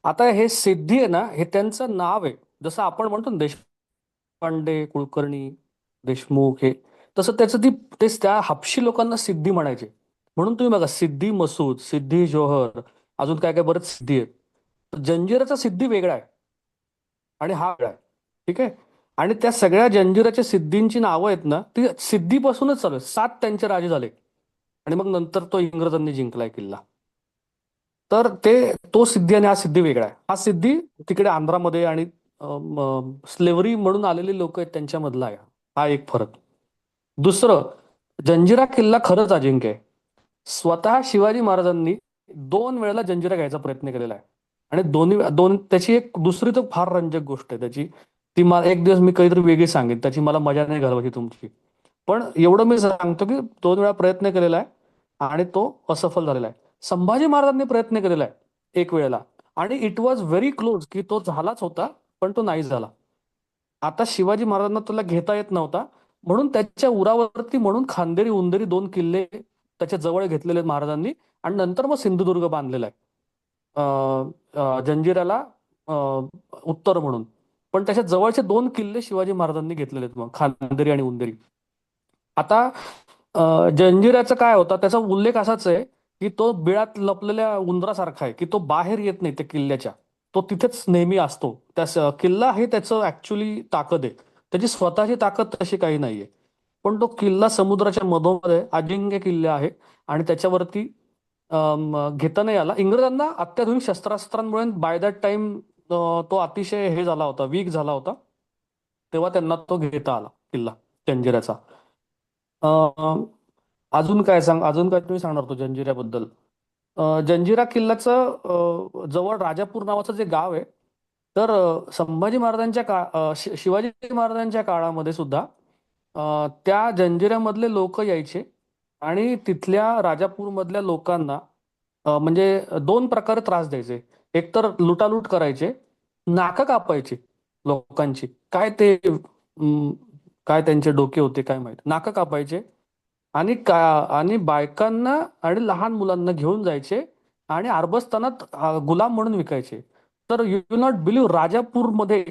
आता हे सिद्धी आहे ना, हे त्यांचं नाव आहे. जसं आपण म्हणतो ना देशपांडे, कुलकर्णी, देशमुख, हे तसं त्याचं तेच त्या हापशी लोकांना सिद्धी म्हणायचे. म्हणून तुम्ही बघा, सिद्धी मसूद, सिद्धी जोहर, अजून काय काय बरेच सिद्धी आहेत. जंजिराचा सिद्धी वेगळा आहे आणि हा वेगळा आहे. ठीक आहे. आणि त्या सगळ्या जंजिराच्या सिद्धींची नावं आहेत ना, ती सिद्धीपासूनच चालू आहे. 7 त्यांचे राजे झाले आणि मग नंतर तो इंग्रजांनी जिंकलाय किल्ला. तर तो सिद्धी आणि हा सिद्धी वेगळा आहे. हा सिद्धी तिकडे आंध्रामध्ये आणि स्लेव्हरी म्हणून आलेले लोक आहेत त्यांच्यामधला आहे. हा एक फरक. दुसरं, जंजिरा किल्ला खरंच अजिंक्य आहे. स्वतः शिवाजी महाराजांनी 2 वेळेला जंजिरा घ्यायचा प्रयत्न केलेला आहे. आणि त्याची एक दुसरी तर फार रंजक गोष्ट आहे त्याची. ती मला एक दिवस मी काहीतरी वेगळी सांगेन, त्याची मला मजा नाही घालवायची तुमची. पण एवढं मी सांगतो की 2 वेळा प्रयत्न केलेला आहे आणि तो असफल झालेला आहे. संभाजी महाराजांनी प्रयत्न केलेला आहे 1 वेळेला, आणि इट वॉज व्हेरी क्लोज, की तो झालाच होता, पण तो नाही झाला. आता शिवाजी महाराजांना तुला घेता येत नव्हता, म्हणून त्याच्या उरावरती म्हणून खांदेरी उंदेरी 2 किल्ले त्याच्या जवळ घेतलेले आहेत महाराजांनी. आणि नंतर मग सिंधुदुर्ग बांधलेला आहे जंजिराला उत्तर म्हणून. पण त्याच्या जवळचे 2 किल्ले शिवाजी महाराजांनी घेतलेले आहेत, मग खांदेरी आणि उंदेरी. आता जंजिऱ्याचं काय होता, त्याचा उल्लेख असाच आहे की तो बिळात लपलेल्या उंदरासारखा आहे, की तो बाहेर येत नाही त्या किल्ल्याच्या, तो तिथेच नेहमी असतो. किल्ला हे त्याचं ऍक्च्युली ताकद आहे, त्याची स्वतःची ताकद तशी काही नाहीये. पण तो किल्ला समुद्राच्या मधोमध अजिंक्य किल्ला आहे आणि त्याच्यावरती घेता नाही आला. इंग्रजांना अत्याधुनिक शस्त्रास्त्रांमुळे बाय दॅट टाइम तो अतिशय हे झाला होता, वीक झाला होता, तेव्हा त्यांना तो घेता आला किल्ला जंजिऱ्याचा. अजून काय तुम्ही सांगणार तो जंजिऱ्याबद्दल? जंजिरा किल्ल्याचं जवळ राजापूर नावाचं जे गाव आहे, तर संभाजी महाराजांच्या शिवाजी महाराजांच्या काळामध्ये सुद्धा त्या जंजिऱ्यामधले लोक यायचे आणि तिथल्या राजापूरमधल्या लोकांना म्हणजे 2 प्रकारे त्रास द्यायचे. एक तर लुटालूट करायचे, नाकं कापायचे लोकांची. काय त्यांचे डोके होते काय माहित, नाकं कापायचे. आणि बायकांना आणि लहान मुलांना घेऊन जायचे आणि अरबस्तानात गुलाम म्हणून विकायचे. तर यू विल नॉट बिलीव्ह, राजापूरमध्ये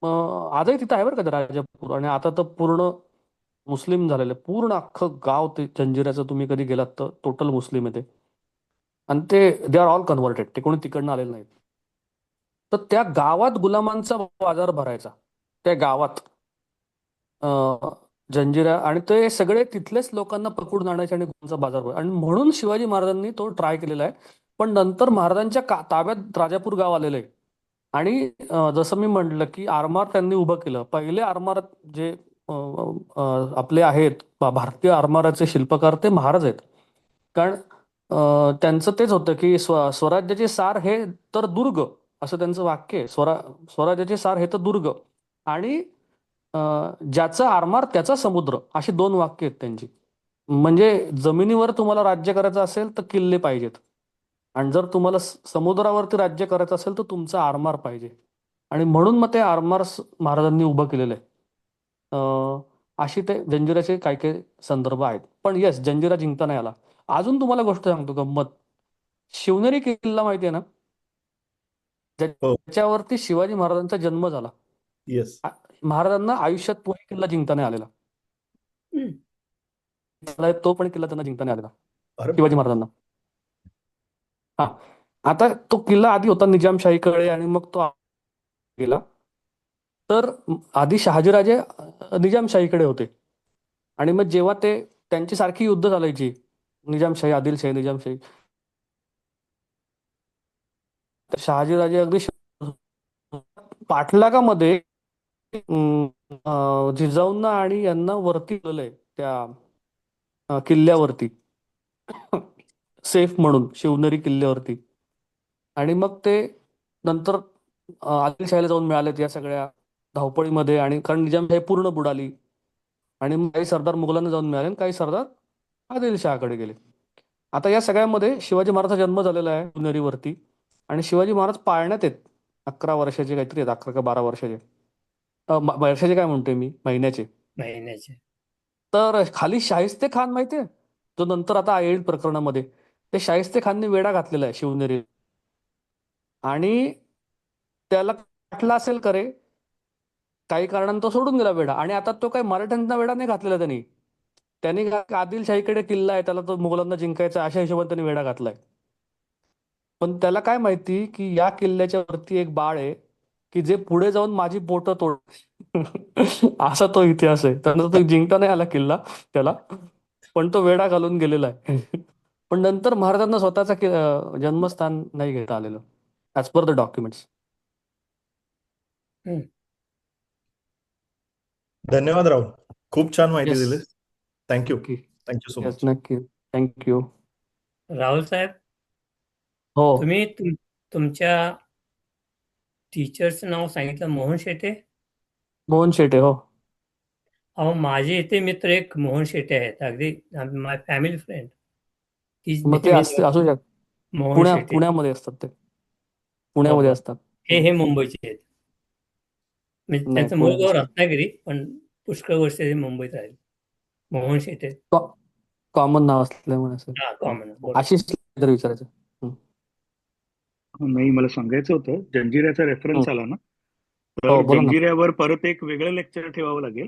आजही तिथं आहे बरं का ते राजापूर, आणि आता तर पूर्ण मुस्लिम झालेलं आहे. पूर्ण अख्खं गाव ते जंजिऱ्याचं तुम्ही कधी गेलात तर टोटल मुस्लिम आहे ते. आणि दे आर ऑल कन्व्हर्टेड, ते कोणी तिकडनं आलेलं नाहीत. तर त्या गावात गुलामांचा बाजार भरायचा, त्या गावात जंजिरा, आणि ते सगळे तिथलेच लोकांना पकडून आणायचे आणि गुलामांचा बाजार भरायचा. आणि म्हणून शिवाजी महाराजांनी तो ट्राय केलेला आहे. पण नंतर महाराजांच्या ताब्यात राजापूर गाव आलेलं आहे. आणि जसं मी म्हटलं की आरमार त्यांनी उभं केलं. पहिले आरमार जे आपले आहेत भारतीय आरमाराचे शिल्पकार, ते महाराज आहेत. कारण त्यांचं तेच होतं की स्वराज्याचे सार हे तर दुर्ग, असं त्यांचं वाक्य आहे. स्वराज्याचे सार हे तर दुर्ग, आणि ज्याचा आरमार त्याचा समुद्र, अशी 2 वाक्य आहेत त्यांची. म्हणजे जमिनीवर तुम्हाला राज्य करायचं असेल तर किल्ले पाहिजेत, आणि जर तुम्हाला समुद्रावरती राज्य करायचं असेल तर तुमचा आरमार पाहिजे. आणि म्हणून मग ते आरमार महाराजांनी उभं केलेलं आहे. अशी ते जंजिराचे काही काही संदर्भ आहेत. पण येस, जंजिरा जिंकता नाही आला. अजून तुम्हाला गोष्ट सांगतो गंमत. शिवनेरी किल्ला माहिती आहे ना, हो. ज्याच्यावरती शिवाजी महाराजांचा जन्म झाला. येस. महाराजांना आयुष्यात पुणे किल्ला जिंकता नाही आलेला. तो पण किल्ला त्यांना जिंकता नाही आलेला अरे शिवाजी महाराजांना. हा, आता तो किल्ला आधी होता निजामशाहीकडे आणि मग तो गेला. तर आधी शहाजीराजे निजामशाहीकडे होते आणि मग जेव्हा ते त्यांची सारखी युद्ध चालायची, निजामशाही आदिलशाही निजामशाही, तर शहाजीराजे अगदी पाठलागामध्ये जिजाऊंना आणि यांना वरती केलंय त्या किल्ल्यावरती सेफ म्हणून, शिवनेरी किल्ल्यावरती. आणि मग ते नंतर आदिलशाहीला जाऊन मिळालेत या सगळ्या धावपळीमध्ये. आणि कारण निजामशाही पूर्ण बुडाली आणि मग काही सरदार मुघलांना जाऊन मिळाले आणि काही सरदार आदिलशहाकडे गेले. आता या सगळ्यामध्ये शिवाजी महाराजांचा जन्म झालेला आहे शिवनेरीवरती आणि शिवाजी महाराज पाळण्यात आहेत. 11 वर्षाचे काहीतरी आहेत, 11 का 12 वर्षाचे. वर्षाचे काय म्हणतोय मी, महिन्याचे. तर खाली शाहिस्ते खान माहितीये, जो नंतर आता येईल प्रकरणामध्ये, ते शाहिस्ते खानने वेढा घातलेला आहे शिवनेरी. आणि त्याला वाटलं असेल करे, काही कारणानं तो सोडून गेला वेढा. आणि आता तो काही मराठ्यांना वेढा नाही घातलेला त्यांनी आदिलशाहीकडे किल्ला आहे, त्याला तो मुघलांना जिंकायचा, अशा हिशोबाने त्यांनी वेढा घातलाय. पण त्याला काय माहिती की या किल्ल्याच्या वरती एक बाळ आहे की जे पुढे जाऊन माझी बोटं तोड असा तो इतिहास आहे. त्यानंतर तो जिंकता नाही आला किल्ला त्याला, पण तो वेढा घालून गेलेला आहे. पण नंतर महाराजांना स्वतःचा जन्मस्थान नाही घेता आलेलं ऍज पर द डॉक्युमेंट्स. धन्यवाद राहुल, खूप छान माहिती येस, दिली. थँक्यू नक्की. Thank you so yes, much. नक्की. थँक्यू. राहुल साहेब, हो, तुम्ही तुमच्या टीचरचं नाव सांगितलं, मोहन शेटे. मोहन शेटे. हो, अहो, माझे इथे मित्र एक मोहन शेटे आहेत, अगदी माय फॅमिली फ्रेंड. मग ते असू शकत. मोहन शेटे पुण्यामध्ये असतात ते, पुण्यामध्ये हो. असतात. हे मुंबईचे आहेत. म्हणजे नाही, त्यांचं मूळ पुण्यात गाव असतात. रत्नागिरी, पण पुष्कळ वर्ष ते मुंबईत राहिले. मोहन शेटे. कॉमन नाव असल्यामुळे असेल. हा, कॉमन. आशिष काहीतरी विचारायचं. नाही, मला सांगायचं होतं, जंजिऱ्याचा रेफरन्स आला ना, तर हो, बोला ना. जंजिऱ्यावर परत एक वेगळं लेक्चर ठेवावं लागेल,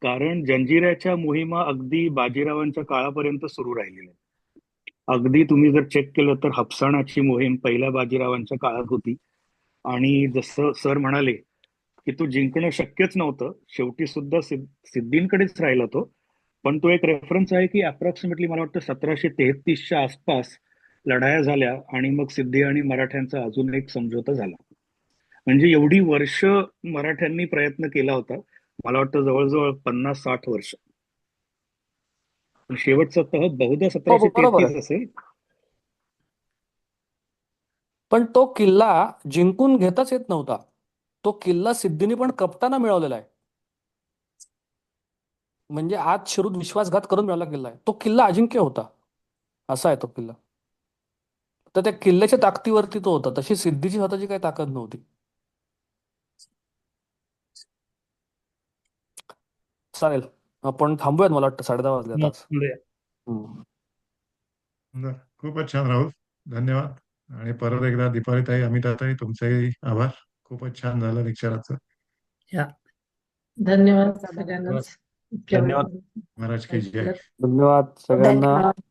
कारण जंजिऱ्याच्या मोहिमा अगदी बाजीरावांच्या काळापर्यंत सुरू राहिलेल्या आहेत. अगदी तुम्ही जर चेक केलं तर हापसाणाची मोहीम पहिल्या बाजीरावांच्या काळात होती. आणि जसं सर म्हणाले की तो जिंकणं शक्यच नव्हतं, शेवटी सुद्धा सिद्धींकडेच राहिला तो. पण तो एक रेफरन्स आहे की अप्रॉक्सिमेटली मला वाटतं 1733च्या आसपास लढाया झाल्या आणि मग सिद्धी आणि मराठ्यांचा अजून एक समझोता झाला. म्हणजे एवढी वर्ष मराठ्यांनी प्रयत्न केला होता, मला वाटतं जवळजवळ 50-60 वर्ष. शेवटचा तह बहुधा बरोबर 1733 आहे. असेल. पण तो किल्ला जिंकून घेताच येत नव्हता. तो किल्ला सिद्धीने पण कप्ताना मिळवलेला आहे. म्हणजे आज शिरूर विश्वासघात करून मिळाला किल्ला आहे. तो किल्ला अजिंक्य होता, असा आहे तो किल्ला. तर त्या किल्ल्याच्या ताकदीवरती तो होता, तशी सिद्धीची स्वतःची काही ताकद नव्हती. चालेल, आपण थांबूयात. मला वाटतं 10:30 वाजले आता. बरं, खूपच छान राहुल, धन्यवाद. आणि परत एकदा दीपालीताई, अमिताताई, तुमचेही आभार. खूपच छान झालं लेक्चराचं. धन्यवाद सगळ्यांनाच. धन्यवाद. महाराज की जय. धन्यवाद सगळ्यांना. धन्यवाद.